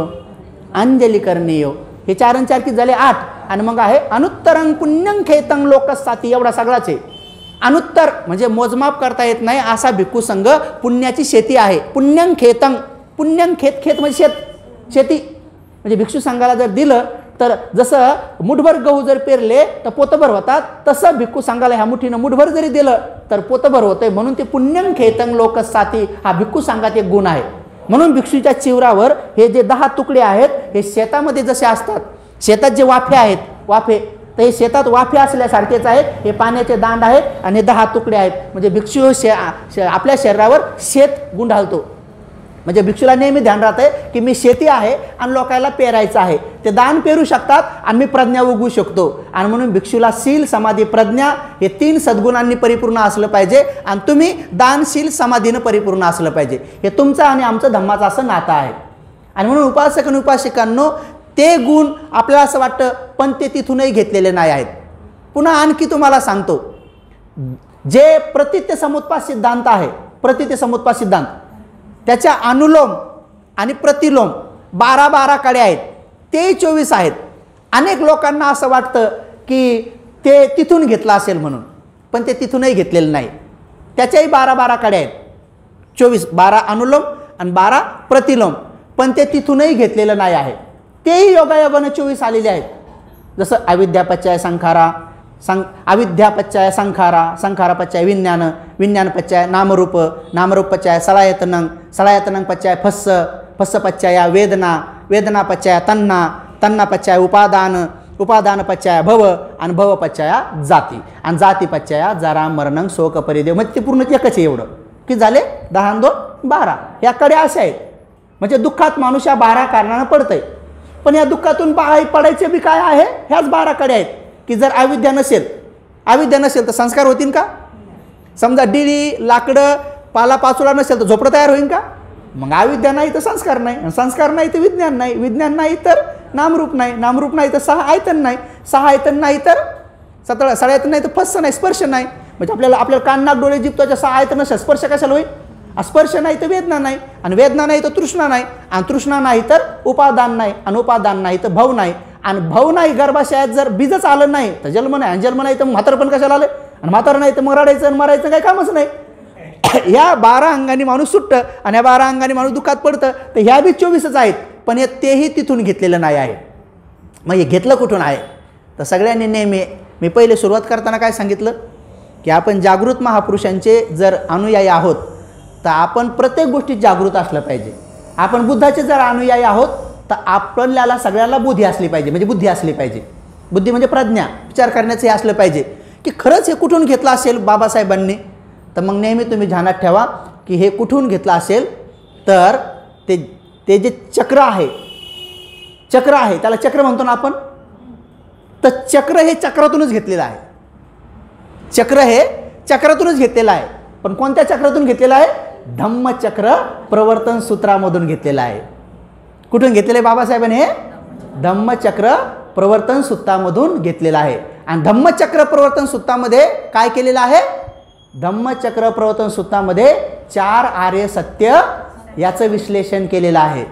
अंजली करणेय हे 4 आणि 4 किती झाले? 8. आणि मग आहे अनुत्तरं पुण्यं खेतं लोकसाती. एवढा सगळाच आहे. अनुत्तर म्हणजे मोजमाप करता येत नाही असा भिक्खू संघ पुण्याची शेती आहे. पुण्यं खेतं, पुण्यं खेत म्हणजे शेती. म्हणजे भिक्षू संघाला जर दिलं तर जसं मुठभर गहू जर पेरले तर पोतभर होतात, तसं भिक्खू संघाला ह्या मुठीनं मुठभर जरी दिलं तर पोतभर होतंय. म्हणून ते पुण्यं खेतं लोकसाती हा भिक्खू संघात एक गुण आहे. म्हणून भिक्षूच्या चिवरावर हे जे 10 तुकडे आहेत हे शेतामध्ये जसे असतात, शेतात जे वाफे आहेत, वाफे, तर हे शेतात वाफे असल्यासारखेच आहेत. हे पाण्याचे दांड आहेत आणि हे 10 तुकडे आहेत. म्हणजे भिक्षू आपल्या शरीरावर शेत गुंडाळतो. म्हणजे भिक्षूला नेहमी ध्यान राहतंय की मी शेती आहे आणि लोकांना पेरायचं आहे. ते दान पेरू शकतात आणि मी प्रज्ञा उगवू शकतो. आणि म्हणून भिक्षूला शील, समाधी, प्रज्ञा हे 3 सद्गुणांनी परिपूर्ण असलं पाहिजे. आणि तुम्ही दानशील, समाधीनं परिपूर्ण असलं पाहिजे. हे तुमचं आणि आमचं धम्माचं असं नातं आहे. आणि म्हणून उपासक आणि उपासिकांनो, ते गुण आपल्याला असं वाटतं पण ते तिथूनही घेतलेले नाही आहेत. पुन्हा आणखी तुम्हाला सांगतो, जे प्रतित्य समुत्पाद सिद्धांत आहे, प्रतित्य समुत्पाद सिद्धांत, त्याच्या अनुलोम आणि प्रतिलोम 12 कडे आहेत. ते 24 आहेत. अनेक लोकांना असं वाटतं की ते तिथून घेतलं असेल म्हणून, पण ते तिथूनही घेतलेलं नाही. त्याच्याही 12 कडे आहेत. 24, 12 अनुलोम आणि 12 प्रतिलोम, पण ते तिथूनही घेतलेलं नाही आहे. तेही योगायोगाने 24 आलेले आहेत. जसं अविद्यापच्चय संखारा, अविद्यापच्चय संखारा, संखारापच्चय विज्ञान, विज्ञानपच्चय नामरूप, नामरूपपच्चय सलायतनं, सलायतनं पच्चय फस्स, फस्सपच्चय वेदना, वेदनापच्चय तन्ना, तन्नापच्चय उपादान, उपादानपच्चया भव आणि भवपच्चया जाती आणि जातीपच्चया जरा मरणं शोक परिदेव. म्हणजे ते पूर्ण एकच आहे एवढं की झाले 10 आणि 2 12. या कड्या अशा आहेत. म्हणजे दुःखात माणूस या 12 कारणानं पडतंय. पण या दुःखातून बाहेर पडायचे बी काय आहे, ह्याच 12 कड्या आहेत की जर अविद्या नसेल तर संस्कार होतील का? समजा डिरी लाकडं पालापाचोळा नसेल तर झोपडं तयार होईल का? मग अविद्या नाही तर संस्कार नाही, संस्कार नाही तर विज्ञान नाही, विज्ञान नाही तर नामरूप नाही, नामरूप नाही तर 6 आयतन नाही, 6 आयतन नाही तर 17 आयतन नाही तर फस्स नाही, स्पर्श नाही. म्हणजे आपल्याला कान नाक डोळे जीभ त्वचा 6 आयतन नसेल, स्पर्श कशाला होईल? स्पर्श नाही तर वेदना नाही, आणि वेदना नाही तर तृष्णा नाही, आणि तृष्णा नाही तर उपादान नाही, आणि उपादान नाही तर भाव नाही, आणि भाव नाही गर्भाशयात जर बीजच आलं नाही तर जन्म नाही, आणि जन्म नाही तर म्हातारपण कशाला आलं, आणि म्हातारं नाही तर मग रडायचं आणि मरायचं काही कामच नाही. ह्या 12 अंगाने माणूस सुटतं आणि या 12 अंगाने माणूस दुःखात पडतं. तर ह्या बी 24च आहेत, पण तेही तिथून घेतलेलं नाही आहे. मग हे घेतलं कुठून आहे? तर सगळ्यांनी नेहमी मी पहिले सुरुवात करताना काय सांगितलं की आपण जागृत महापुरुषांचे जर अनुयायी आहोत तर आपण प्रत्येक गोष्टीत जागृत असलं पाहिजे. आपण बुद्धाचे जर अनुयायी आहोत तर आपल्याला सगळ्याला बुद्धी असली पाहिजे, म्हणजे बुद्धी असली पाहिजे. बुद्धी म्हणजे प्रज्ञा, विचार करण्याचं हे असलं पाहिजे की खरंच हे कुठून घेतलं असेल बाबासाहेबांनी. तर मग नेहमी तुम्ही ध्यानात ठेवा की हे कुठून घेतलं असेल तर ते जे चक्र आहे त्याला चक्र म्हणतो ना आपण, तर चक्र हे चक्रातूनच घेतलेलं आहे. चक्र हे चक्रातूनच घेतलेलं आहे. पण कोणत्या चक्रातून घेतलेलं आहे? धम्मचक्र प्रवर्तन सूत्रामधून घेतलेलं आहे. कुठून घेतलेलं आहे बाबासाहेबांनी? हे धम्मचक्र प्रवर्तन सूत्रामधून घेतलेलं आहे. आणि धम्मचक्र प्रवर्तन सूत्रामध्ये काय केलेलं आहे? धम्मचक्र प्रवर्तन सूत्रामध्ये 4 आर्य सत्य याचं विश्लेषण केलेलं आहे.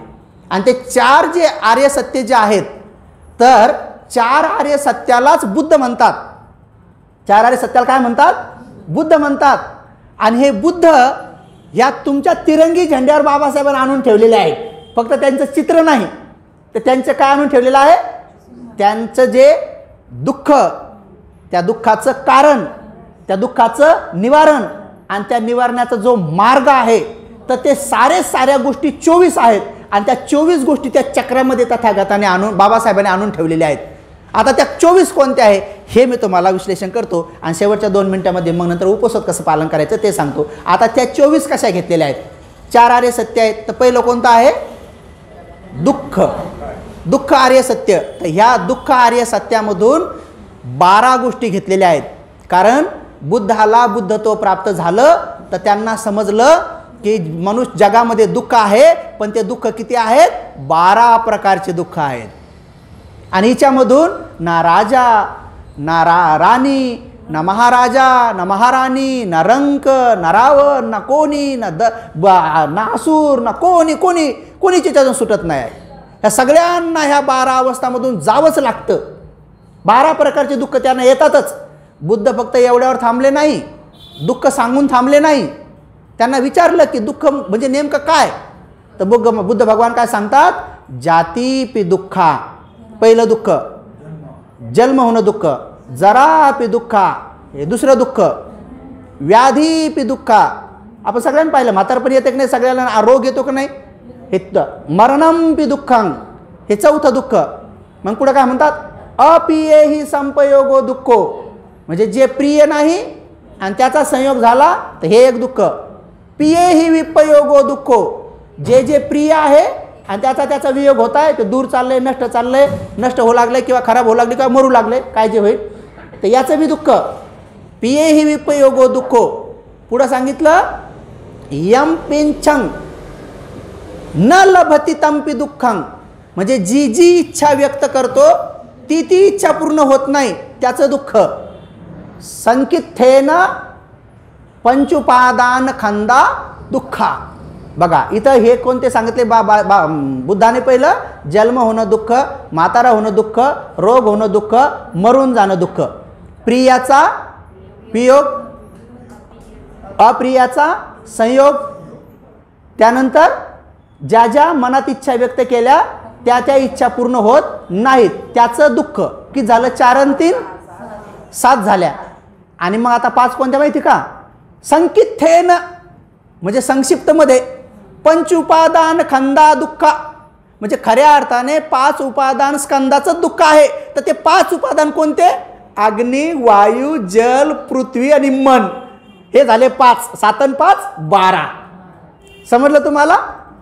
आणि ते 4 जे आर्य सत्य जे आहेत, तर 4 आर्य सत्यालाच बुद्ध म्हणतात. 4 आर्य सत्याला काय म्हणतात? बुद्ध म्हणतात. आणि हे बुद्ध या तुमच्या तिरंगी झेंड्यावर बाबासाहेबांनी आणून ठेवलेले आहेत. फक्त त्यांचं चित्र नाही, तर त्यांचं काय आणून ठेवलेलं आहे? त्यांचं जे दुःख, त्या दुःखाचं कारण, त्या दुःखाचं निवारण आणि त्या निवारणाचा जो मार्ग आहे, तर ते साऱ्या गोष्टी 24 आहेत. आणि त्या 24 गोष्टी त्या चक्रामध्ये तथागताने आणून बाबासाहेबांनी आणून ठेवलेल्या आहेत. आता त्या 24 कोणत्या आहे हे मी तुम्हाला विश्लेषण करतो आणि शेवटच्या 2 मिनिटांमध्ये मग नंतर उपवासात कसं पालन करायचं ते सांगतो. आता त्या 24 कशा घेतलेल्या आहेत? 4 आर्य सत्य आहेत. तर पहिलं कोणतं आहे? दुःख आर्य सत्य. तर ह्या दुःख आर्य सत्यामधून 12 गोष्टी घेतलेल्या आहेत. कारण बुद्धाला बुद्धत्व प्राप्त झालं तर त्यांना समजलं की मनुष्य जगामध्ये दुःख आहे, पण ते दुःख किती आहेत? 12 प्रकारचे दुःख आहेत. आणि हिच्यामधून ना राजा, ना राणी, ना महाराजा, ना महाराणी, ना रंक, ना रावण, ना कोणी, ना असुर, ना कोणीची त्यातून सुटत नाही. ह्या सगळ्यांना ह्या 12 अवस्थामधून जावंच लागतं. 12 प्रकारचे दुःख त्यांना येतातच. बुद्ध फक्त एवढ्यावर थांबले नाही, दुःख सांगून थांबले नाही. त्यांना विचारलं की दुःख म्हणजे नेमकं काय? तर बुद्ध भगवान काय सांगतात? जातीपि दुःखा, पहिलं दुःख. जन्म होणं दुःख. जरापि दुःखा, हे दुसरं दुःख. व्याधीपि दुःखा, आपण सगळ्यांना पाहिलं. म्हातारपणी येते की नाही? सगळ्यांना रोग येतो की नाही? हे मरणंपि दुःखं, हे चौथं दुःख. मग पुढे काय म्हणतात? अप्रियेहि संपयोगो दुःखो, म्हणजे जे प्रिय नाही आणि त्याचा संयोग झाला तर हे एक दुःख. प्रियेहि विपयोगो दुःखो, जे प्रिय आहे आणि त्याचा वियोग होत आहे, ते दूर चाललंय, नष्ट होऊ लागले किंवा खराब होऊ लागले किंवा मरू लागले, काय जे होईल तर याचं बी दुःख. प्रियेहि विपयोगो दुःखो. पुढं सांगितलं यम पिंछं न लभती तंपि दुःखं, म्हणजे जी इच्छा व्यक्त करतो ती इच्छा पूर्ण होत नाही त्याचं दुःख. संकिथेन पंचुपादान खंदा दुःखा. बघा इथं हे कोणते सांगितले? बुद्धाने पहिलं जन्म होणं दुःख, म्हातारा होणं दुःख, रोग होणं दुःख, मरून जाणं दुःख, प्रियाचा वियोग, अप्रियाचा संयोग, त्यानंतर ज्या मनात इच्छा व्यक्त केल्या त्या इच्छा पूर्ण होत नाहीत त्याचं दुःख. की झालं 4 आणि 3 7 झाल्या. आणि मग आता 5 कोणत्या माहिती का? संकिथेन, म्हणजे संक्षिप्त मध्ये पंच उपादान खंदा दुःखा, म्हणजे खऱ्या अर्थाने 5 उपादान स्कंदाचं दुःख आहे. तर ते 5 उपादान कोणते? अग्नी, वायू, जल, पृथ्वी आणि मन. हे झाले 5. 7 आणि 5 12. समजलं तुम्हाला?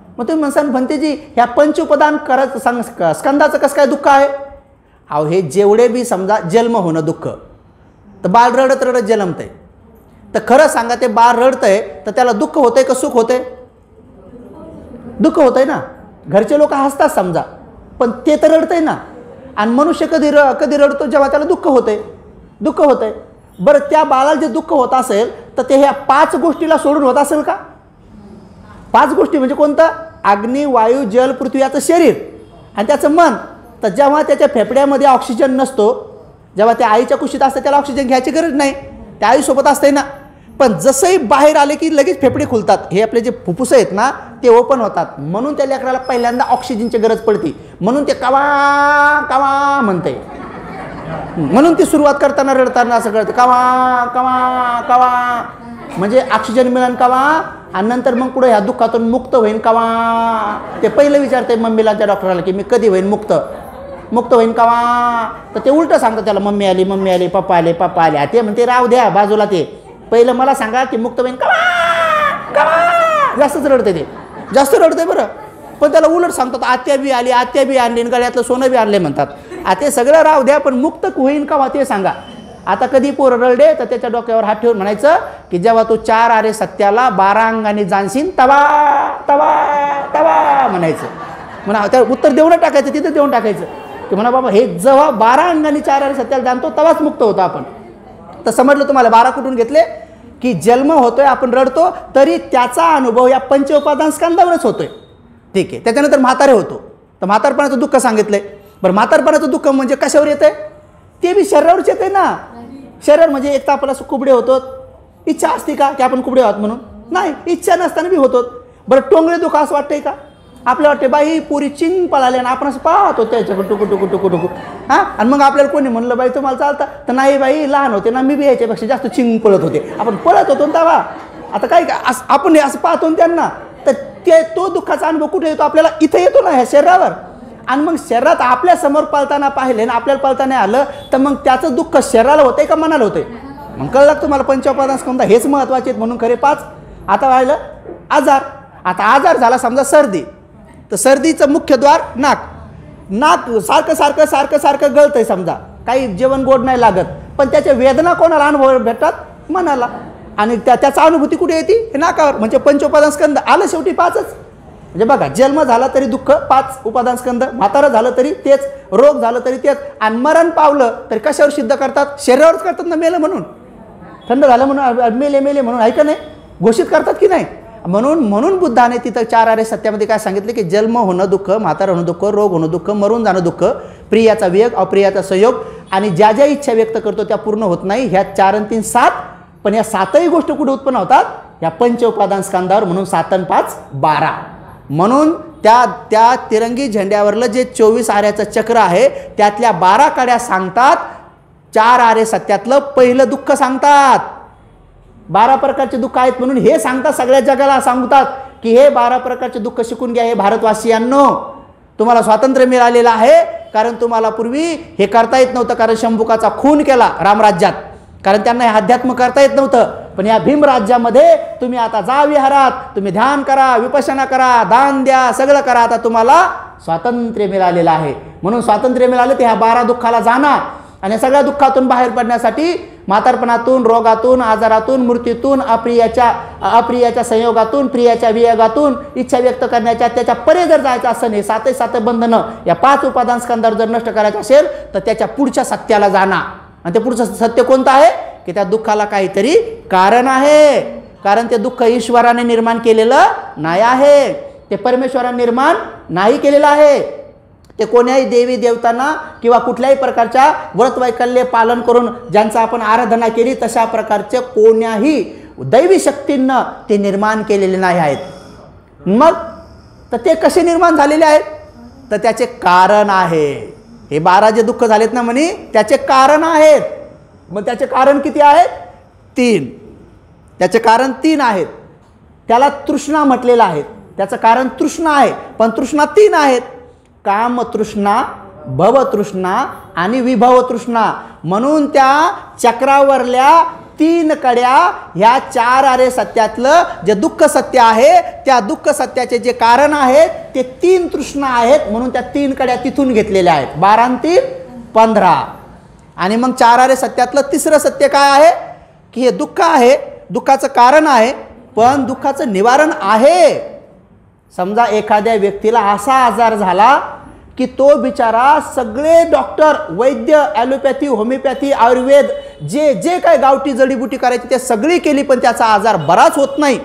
मग तुम्ही म्हणसान भंतेजी ह्या पंच उपादान करत स्कंदाचं कसं काय दुःख आहे? अहो हे जेवढे बी समजा जन्म होणं दुःख, तर बाळ रडत रडत जन्मतंय, तर खरं सांगा ते बाळ रडतंय तर त्याला दुःख होतंय का सुख होतंय? दुःख होतंय ना. घरचे लोक हसतात समजा, पण ते तर रडतंय ना. आणि मनुष्य कधी रडतो? जेव्हा त्याला दुःख होतंय. बरं त्या बाळाला जे दुःख होत असेल तर ते ह्या 5 गोष्टीला सोडून होत असेल का? 5 गोष्टी म्हणजे कोणतं? अग्नी, वायू, जल, पृथ्वी याचं शरीर आणि त्याचं मन. तर जेव्हा त्याच्या फेफड्यामध्ये ऑक्सिजन नसतो, जेव्हा त्या आईच्या कुशीत असतं त्याला ऑक्सिजन घ्यायची गरज नाही, त्या आईसोबत असते ना. पण जसंही बाहेर आले की लगेच फेफडे खुलतात. हे आपले जे फुफ्फुस आहेत ना ते ओपन होतात. म्हणून त्या लेकराला पहिल्यांदा ऑक्सिजनची गरज पडते. म्हणून ते कवा कवा म्हणते. म्हणून ती सुरुवात करताना रडताना असं करतं कवा कवा कवा, म्हणजे ऑक्सिजन मिळेल कवा आणि नंतर मग पुढे ह्या दुःखातून मुक्त होईन कवा. ते पहिलं विचारते मम्मीला त्या डॉक्टराला की मी कधी होईन मुक्त होईन कवा. तर ते उलटं सांगतं त्याला मम्मी आली पप्पा आले. ते म्हणते राव द्या बाजूला, ते पहिलं मला सांगा की मुक्त होईन कवा कवा. जास्तच रडते, ते जास्त रडते बरं. पण त्याला उलट सांगतात आत्या बी आणली गळ्यातलं सोनं बी आणले म्हणतात. ते सगळं राव द्या, पण मुक्त होईन कवा ते सांगा. आता कधी पोरं रडले तर त्याच्या डोक्यावर हात ठेवून म्हणायचं की जेव्हा तू 4 आरे सत्याला 12 अंगाने जाणशील तवा तवा तवा म्हणायचं. म्हणा त्या उत्तर देऊन टाकायचं, तिथं देऊन टाकायचं की म्हणा बाबा हे जेव्हा 12 अंगाने 4 आरे सत्याला जाणतो तेव्हाच मुक्त होतो आपण. तर समजलं तुम्हाला? 12 कुठून घेतले? की जन्म होतोय, आपण रडतो, तरी त्याचा अनुभव या पंच उपादान स्कंदावरच होतोय. ठीक आहे. त्याच्यानंतर म्हातारे होतो, तर म्हातारपणाचं दुःख सांगितलंय. बरं म्हातारपणाचं दुःख म्हणजे कशावर येतंय? ते बी शरीरावरच येतंय ना. शरीर म्हणजे एक तर आपल्याला कुबडे होतो, इच्छा असते का की आपण कुबडे आहोत म्हणून? नाही, इच्छा नसताना बी होतो. बरं टोंगळे दुःख असं वाटतंय का? आपल्याला वाटते बाई पुरी चिंग पळाले आणि आपण असं पाहतो त्याच्याकडे टुकू. हां, आणि मग आपल्याला कोणी म्हणलं बाई तुम्हाला चालतं? तर नाही बाई लहान होते ना मी बी याच्यापेक्षा जास्त चिंग पळत होते. आपण पळत होतो ना तेव्हा. आता काय आपण हे असं पाहतो त्यांना, तर तो दुःखाचा अनुभव कुठे येतो? आपल्याला इथं येतो ना, ह्या शरीरावर. आणि मग शरीरात आपल्या समोर पळताना पाहिले ना आपल्याला पळता नाही आलं तर मग त्याचं दुःख शरीराला होतंय का मनाला होतंय? मग कळलं तुम्हाला पंचोपादान स्कंद हेच महत्त्वाचे आहेत म्हणून खरे 5. आता राहिलं आजार. आता आजार झाला समजा सर्दी, तर सर्दीचं मुख्य द्वार नाक सारखं गळतंय समजा, काही जेवण गोड नाही लागत, पण त्याच्या वेदना कोणाला अनुभव भेटतात? मनाला. आणि त्याचा अनुभूती कुठे येते? हे नाकावर. म्हणजे पंचोपादान स्कंद आलं शेवटी 5च. म्हणजे बघा जन्म झाला तरी दुःख 5 उपादान स्कंद, म्हातारं झालं तरी तेच, रोग झालं तरी तेच, आणि मरण पावलं तरी कशावर सिद्ध करतात? शरीरावरच करतात ना. मेलं म्हणून, थंड झालं म्हणून, मेले म्हणून, ऐका नाही घोषित करतात की नाही? म्हणून बुद्धाने तिथं 4 आरे सत्यामध्ये काय सांगितले की जन्म होणं दुःख, म्हातार होणं दुःख, रोग होणं दुःख, मरून जाणं दुःख, प्रियाचा वियोग, अप्रियाचा संयोग, आणि ज्या ज्या इच्छा व्यक्त करतो त्या पूर्ण होत नाही. ह्या 4 आणि 3 7. पण या 7ही गोष्टी कुठे उत्पन्न होतात? या पंच उपादान स्कंदावर. म्हणून 7 आणि 5 12. म्हणून त्या तिरंगी झेंड्यावरलं जे 24 आऱ्याचं चक्र आहे त्यातल्या 12 कड्या सांगतात. 4 आरे सत्यातलं पहिलं दुःख सांगतात. 12 प्रकारचे दुःख आहेत म्हणून हे सांगतात, सगळ्या जगाला सांगतात की हे 12 प्रकारचे दुःख शिकून घ्या. हे भारतवासियांनो, तुम्हाला स्वातंत्र्य मिळालेलं आहे कारण तुम्हाला पूर्वी हे करता येत नव्हतं, कारण शंभुकाचा खून केला रामराज्यात, कारण त्यांना हे अध्यात्म करता येत नव्हतं. पण या भीम राज्यामध्ये तुम्ही आता जा विहारात, तुम्ही ध्यान करा, विपश्यना करा, दान द्या, सगळं करा. आता तुम्हाला स्वातंत्र्य मिळालेलं आहे. म्हणून स्वातंत्र्य मिळालं ते ह्या 12 दुःखाला जाणार. आणि सगळ्या दुःखातून बाहेर पडण्यासाठी म्हातारपणातून, रोगातून, आजारातून, मृत्यूतून, अप्रियाच्या संयोगातून, प्रियाच्या वियोगातून, इच्छा व्यक्त करण्याच्या त्याच्या परे जर जायचं असेल, हे 7 बंधनं या 5 उपादान स्कंदावर जर नष्ट करायचं असेल तर त्याच्या पुढच्या सत्याला जाणार. आणि ते पुढचं सत्य कोणतं आहे? की त्या दुःखाला काहीतरी कारण आहे. कारण ते दुःख ईश्वराने निर्माण केलेलं नाही आहे, ते परमेश्वराने निर्माण नाही केलेलं आहे. ते कोण्याही देवी देवतांना किंवा कुठल्याही प्रकारच्या व्रतवैकल्य पालन करून ज्यांचा आपण आराधना केली तशा प्रकारचे कोण्याही दैवी शक्तींना ते निर्माण केलेले नाही आहेत. मग तर ते कसे निर्माण झालेले आहेत? तर त्याचे कारण आहे. हे 12 जे दुःख झालेत ना म्हणे त्याचे कारण आहेत. मग त्याचे कारण किती आहेत? 3. त्याचे कारण 3 आहेत. त्याला तृष्णा म्हटलेलं आहे. त्याचं कारण तृष्णा आहे, पण तृष्णा 3 आहेत. कामतृष्णा, भवतृष्णा आणि विभवतृष्णा. म्हणून त्या चक्रावरल्या 3 कड्या ह्या 4 आर्य सत्यातलं जे दुःख सत्य आहे, त्या दुःख सत्याचे जे कारण आहेत ते 3 तृष्णा आहेत. म्हणून त्या 3 कड्या तिथून घेतलेल्या आहेत. 12 आणि 3 15. आणि मग 4 आर्य सत्यातलं तिसरं सत्य काय आहे की हे दुःख आहे, दुःखाचं कारण आहे, पण दुःखाचं निवारण आहे. समजा एखाद्या व्यक्तीला असा आजार झाला की तो बिचारा सगळे डॉक्टर, वैद्य, ॲलोपॅथी, होमिओपॅथी, आयुर्वेद जे जे काय गावठी जडीबुटी करायची ते सगळी केली, पण त्याचा आजार बराच होत नाही.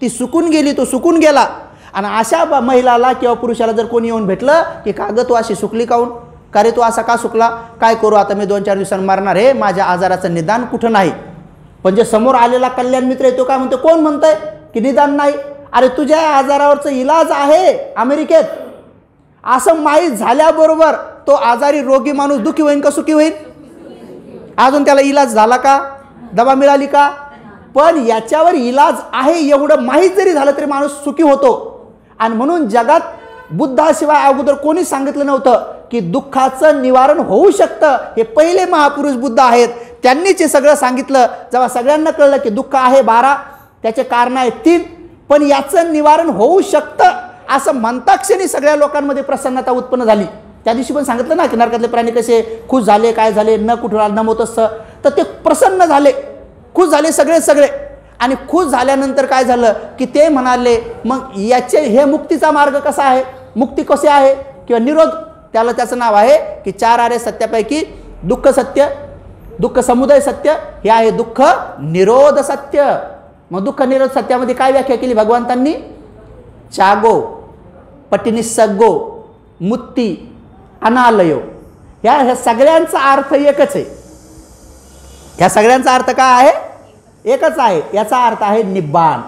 ती सुकून गेली, तो सुकून गेला. आणि अशा महिलाला किंवा पुरुषाला जर कोणी येऊन भेटलं की कागद तू अशी सुकली काऊन, का रे तू असा का सुकला, काय करू आता, मी 2-4 दिवसांनी मरणार आहे, माझ्या आजाराचं निदान कुठं नाही. पण जे समोर आलेला कल्याण मित्र आहे तो काय म्हणतो, कोण म्हणतंय की निदान नाही. अरे तुझ्या आजारावरचं इलाज आहे अमेरिकेत. असं माहीत झाल्याबरोबर तो आजारी रोगी माणूस दुःखी होईल का सुखी होईल? अजून त्याला इलाज झाला का, दवा मिळाली का? पण याच्यावर इलाज आहे एवढं माहीत जरी झालं तरी माणूस सुखी होतो. आणि म्हणून जगात बुद्धाशिवाय अगोदर कोणीच सांगितलं नव्हतं की दुःखाचं निवारण होऊ शकतं. हे पहिले महापुरुष बुद्ध आहेत, त्यांनीच हे सगळं सांगितलं. जेव्हा सगळ्यांना कळलं की दुःख आहे 12, त्याचे कारण आहे 3, पण याचं निवारण होऊ शकतं असं म्हणता क्षणी सगळ्या लोकांमध्ये प्रसन्नता उत्पन्न झाली. त्या दिवशी पण सांगितलं ना की नरकातले प्राणी कसे खुश झाले, काय झाले, न कुठं नमोतस्स, तर ते प्रसन्न झाले, खुश झाले सगळे. आणि खुश झाल्यानंतर काय झालं की ते म्हणाले मग याचे हे मुक्तीचा मार्ग कसा आहे, मुक्ती कशी आहे किंवा निरोध, त्याचं नाव आहे की 4 आर्य सत्यापैकी दुःख सत्य, दुःख समुदय सत्य हे आहे दुःख निरोध सत्य. मग दुःख निरोध सत्यामध्ये काय व्याख्या केली भगवंतांनी? चागो, पटिनिस्सग्गो, मुक्ती, अनालयो. ह्या सगळ्यांचा अर्थ एकच आहे. ह्या सगळ्यांचा अर्थ काय आहे? एकच आहे. याचा अर्थ आहे निब्बाण.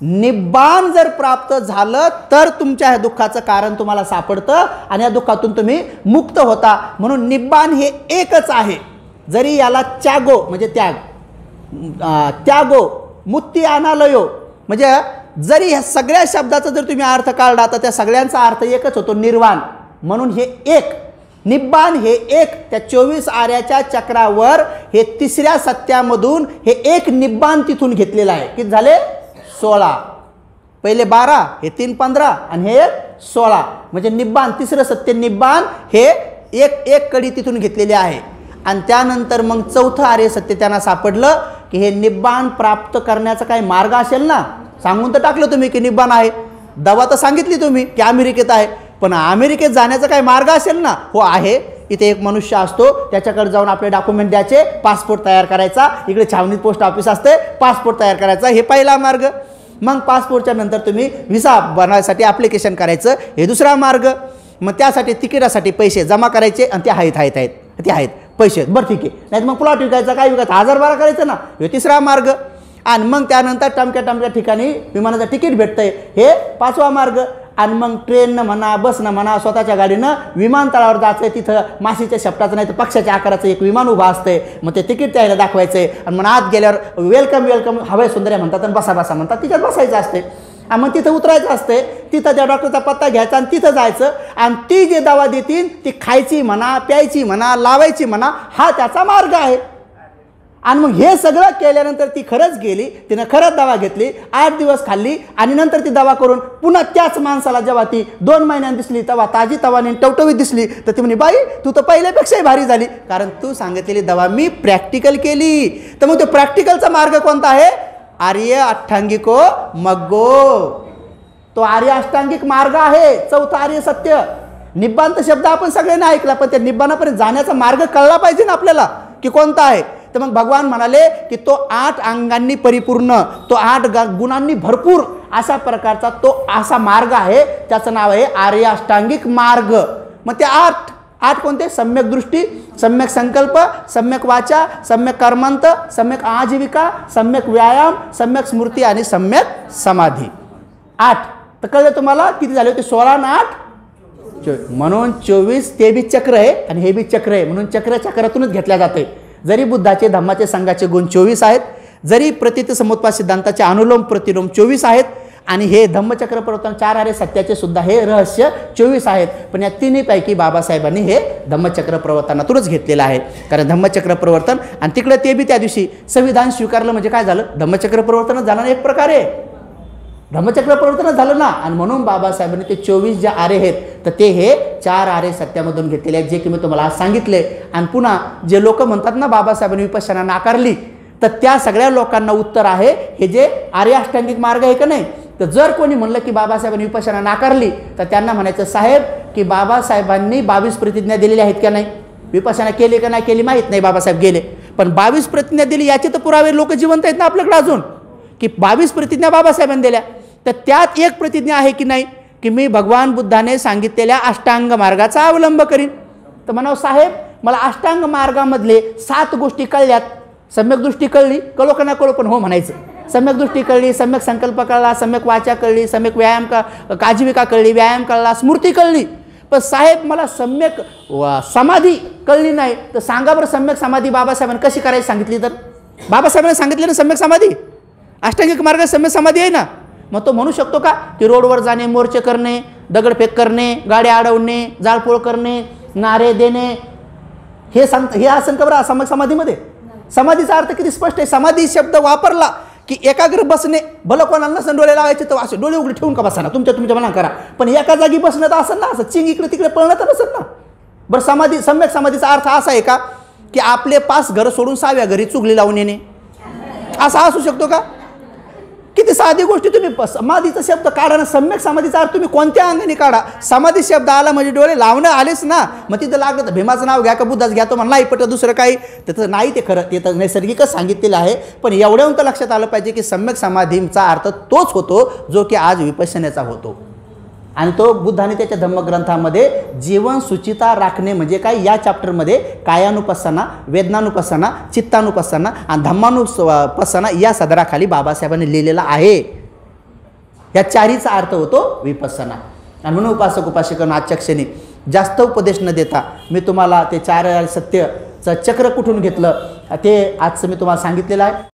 निब्बाण जर प्राप्त झालं तर तुमच्या ह्या दुःखाचं कारण तुम्हाला सापडतं आणि या दुःखातून तुम्ही मुक्त होता. म्हणून निब्बाण हे एकच आहे. जरी याला त्यागो म्हणजे त्याग, त्यागो, मुक्ती, अनालयो म्हणजे जरी ह्या सगळ्या शब्दाचा जर तुम्ही अर्थ काढला तर त्या सगळ्यांचा अर्थ एकच होतो, निर्वाण. म्हणून हे एक निब्बाण हे एक, त्या 24 आर्याच्या चक्रावर हे तिसऱ्या सत्यामधून हे एक निब्बाण तिथून घेतलेलं आहे. किती झाले? 16. पहिले 12, हे 3 15 आणि हे 16 म्हणजे निब्बाण, तिसरं सत्य निब्बाण हे एक कडी तिथून घेतलेली आहे. आणि त्यानंतर मग 4थं आर्य सत्य त्यांना सापडलं की हे निब्बाण प्राप्त करण्याचा काही मार्ग असेल ना. सांगून तर टाकलं तुम्ही की निब्बाण आहे, दवा तर सांगितली तुम्ही की अमेरिकेत आहे, पण अमेरिकेत जाण्याचा काही मार्ग असेल ना. हो आहे. इथे एक मनुष्य असतो, त्याच्याकडे जाऊन आपले डॉक्युमेंट द्यायचे, पासपोर्ट तयार करायचा, इकडे छावणीत पोस्ट ऑफिस असते, पासपोर्ट तयार करायचा, हे पहिला मार्ग. मग पासपोर्टच्या नंतर तुम्ही व्हिसा बनवायसाठी ॲप्लिकेशन करायचं, हे दुसरा मार्ग. मग त्यासाठी तिकिटासाठी पैसे जमा करायचे आणि ते आहेत पैसे, बरं ठीक आहे. नाही मग प्लॉट विकायचा, काय विकायचं, 1000-12 करायचं ना, हे तिसरा मार्ग. आणि मग त्यानंतर टमक्या ठिकाणी विमानाचं तिकीट भेटतंय, हे 5वा मार्ग. आणि मग ट्रेननं म्हणा, बसनं म्हणा, स्वतःच्या गाडीनं विमानतळावर जायचं आहे, तिथं माशीच्या शेपटाचं नाही तर पक्षाच्या आकाराचं एक विमान उभं असतंय, मग ते तिकीट त्याला दाखवायचं आहे. आणि मग आत गेल्यावर वेलकम हवे सुंदर्या म्हणतात आणि बसा म्हणतात, तिच्यात बसायचं असते. आणि मग तिथं उतरायचं असते, तिथं त्या डॉक्टरचा पत्ता घ्यायचा आणि तिथं जायचं. आणि ती जे दवा देतील ती खायची म्हणा, प्यायची म्हणा, लावायची म्हणा, हा त्याचा मार्ग आहे. आणि मग हे सगळं केल्यानंतर ती खरंच गेली, तिनं खरंच दवा घेतली, 8 दिवस खाल्ली आणि नंतर ती दवा करून पुन्हा त्याच माणसाला जेव्हा ती 2 महिन्यांनी दिसली, तेव्हा ताजी तवाने टवटवीत दिसली, तर ती म्हणे बाई तू तर पहिल्यापेक्षाही भारी झाली, कारण तू सांगितलेली दवा मी प्रॅक्टिकल केली. तर मग तो प्रॅक्टिकलचा मार्ग कोणता आहे? आर्य अष्टांगिको मग्गो. तो आर्य अष्टांगिक मार्ग आहे, 4थं आर्य सत्य. निब्बाण शब्द आपण सगळ्यांनी ऐकला, पण त्या निब्बाणापर्यंत जाण्याचा मार्ग कळला पाहिजे ना आपल्याला की कोणता आहे. तर मग भगवान म्हणाले की तो 8 अंगांनी परिपूर्ण, तो 8 गुणांनी भरपूर अशा प्रकारचा तो असा मार्ग आहे, त्याचं नाव आहे आर्य अष्टांगिक मार्ग. मग ते 8 कोणते? सम्यक दृष्टी, सम्यक संकल्प, सम्यक वाचा, सम्यक कर्मांत, सम्यक आजीविका, सम्यक व्यायाम, सम्यक स्मृती आणि सम्यक समाधी. 8 तर कळलं तुम्हाला किती झाले होते? 16 आणि 8 24. म्हणून 24 ते बी चक्र आहे आणि हे बी चक्र आहे, म्हणून चक्रातूनच घेतल्या जाते. जरी बुद्धाचे धम्माचे संघाचे गुण 24 आहेत, जरी प्रतीत समुत्पाद सिद्धांताचे अनुलोम प्रतिलोम 24 आहेत, आणि हे धम्मचक्र प्रवर्तन 4 आर्य सत्याचे सुद्धा हे रहस्य 24 आहेत, पण या तिन्हीपैकी बाबासाहेबांनी हे धम्मचक्र प्रवर्तनातूनच घेतलेलं आहे. कारण धम्मचक्र प्रवर्तन आणि तिकडे ते बी त्या दिवशी संविधान स्वीकारलं म्हणजे काय झालं, धम्मचक्र प्रवर्तनच झालं ना, एक प्रकारे धम्मचक्र प्रवर्तनच झालं ना. आणि म्हणून बाबासाहेबांनी ते 24 जे आर्य आहेत तर ते हे 4 आर्य सत्यामधून घेतलेले आहेत, जे की मी तुम्हाला आज सांगितले. आणि पुन्हा जे लोक म्हणतात ना बाबासाहेबांनी विपश्यना नाकारली, तर त्या सगळ्या लोकांना उत्तर आहे हे जे आर्य अष्टांगिक मार्ग आहे का नाही. तर जर कोणी म्हणलं की बाबासाहेबांनी विपश्यना नाकारली तर त्यांना म्हणायचं साहेब की बाबासाहेबांनी 22 प्रतिज्ञा दिलेल्या आहेत का नाही, विपश्यना केली का नाही केली माहीत नाही, बाबासाहेब गेले, पण 22 प्रतिज्ञा दिली याचे तर पुरावे लोक जिवंत आहेत ना आपल्याकडे अजून, की 22 प्रतिज्ञा बाबासाहेबांनी दिल्या. तर त्यात एक प्रतिज्ञा आहे की नाही की मी भगवान बुद्धाने सांगितलेल्या अष्टांग मार्गाचा अवलंब करीन. तर म्हणावं साहेब मला अष्टांग मार्गामधले 7 गोष्टी कळल्यात, सम्यक दृष्टी कळली, कळो का नाही कळो पण हो म्हणायचं. सम्यक दृष्टी कळली, सम्यक संकल्प कळला, सम्यक वाचा कळली, सम्यक व्यायाम आजीविका कळली, व्यायाम कळला, स्मृती कळली, पण साहेब मला सम्यक समाधी कळली नाही. तर सांगा बरं सम्यक समाधी बाबासाहेबांनी कशी करायची सांगितली. तर बाबासाहेबांनी सांगितले ना सम्यक समाधी, अष्टांगिक मार्ग सम्यक समाधी आहे ना. मग तो म्हणू शकतो का की रोडवर जाणे, मोर्चे करणे, दगडफेक करणे, गाड्या अडवणे, जाळपोळ करणे, नारे देणे हे हे असेल का बरं सम्यक समाधीमध्ये. समाधीचा अर्थ किती स्पष्ट आहे. समाधी शब्द वापरला की एकाग्र बसणे, भलं कोणाला नसेल डोळे लावायचे तर असे डोळे उघडे ठेवून का बसा ना, तुमच्या मना करा, पण एका जागी बसणं तर असेल ना, असं चिंग इकडे तिकडे पळणं तर नसेल ना. बरं समाधी सम्यक समाधीचा अर्थ असा आहे का की आपले 5 घर सोडून 6व्या घरी चुगली लावून येणे, असा असू शकतो का. किती साधी गोष्टी. तुम्ही समाधीचा शब्द काढा ना, सम्यक समाधीचा अर्थ तुम्ही कोणत्या अंगाने काढा, समाधी शब्द आला म्हणजे डोळे लावणं आलेच ना. मग तिथं लागलं तर भीमाचं नाव घ्या का बुद्धाचं घ्या, तो म्हणा नाही पटत दुसरं काही, त्याचं नाही ते खरं, ते तर नैसर्गिकच सांगितलेलं आहे. पण एवढ्याहून तर लक्षात आलं पाहिजे की सम्यक समाधीचा अर्थ तोच होतो जो की आज विपश्यनेचा होतो. आणि तो बुद्धाने त्याच्या धम्मग्रंथामध्ये जीवन सुचिता राखणे म्हणजे काय या चॅप्टरमध्ये कायानुपස්සना, वेदनानुपස්සना, चित्तानुपස්සना आणि धम्मानुपස්සना या सदराखाली बाबासाहेबांनी लिहिलेला आहे. या 4हीचा अर्थ होतो विपස්සना. आणि म्हणून उपासक उपासिकांना आजच्या क्षणी जास्त उपदेश न देता मी तुम्हाला ते 4 सत्यचं चक्र कुठून घेतलं ते आजचं मी तुम्हाला सांगितलेलं आहे.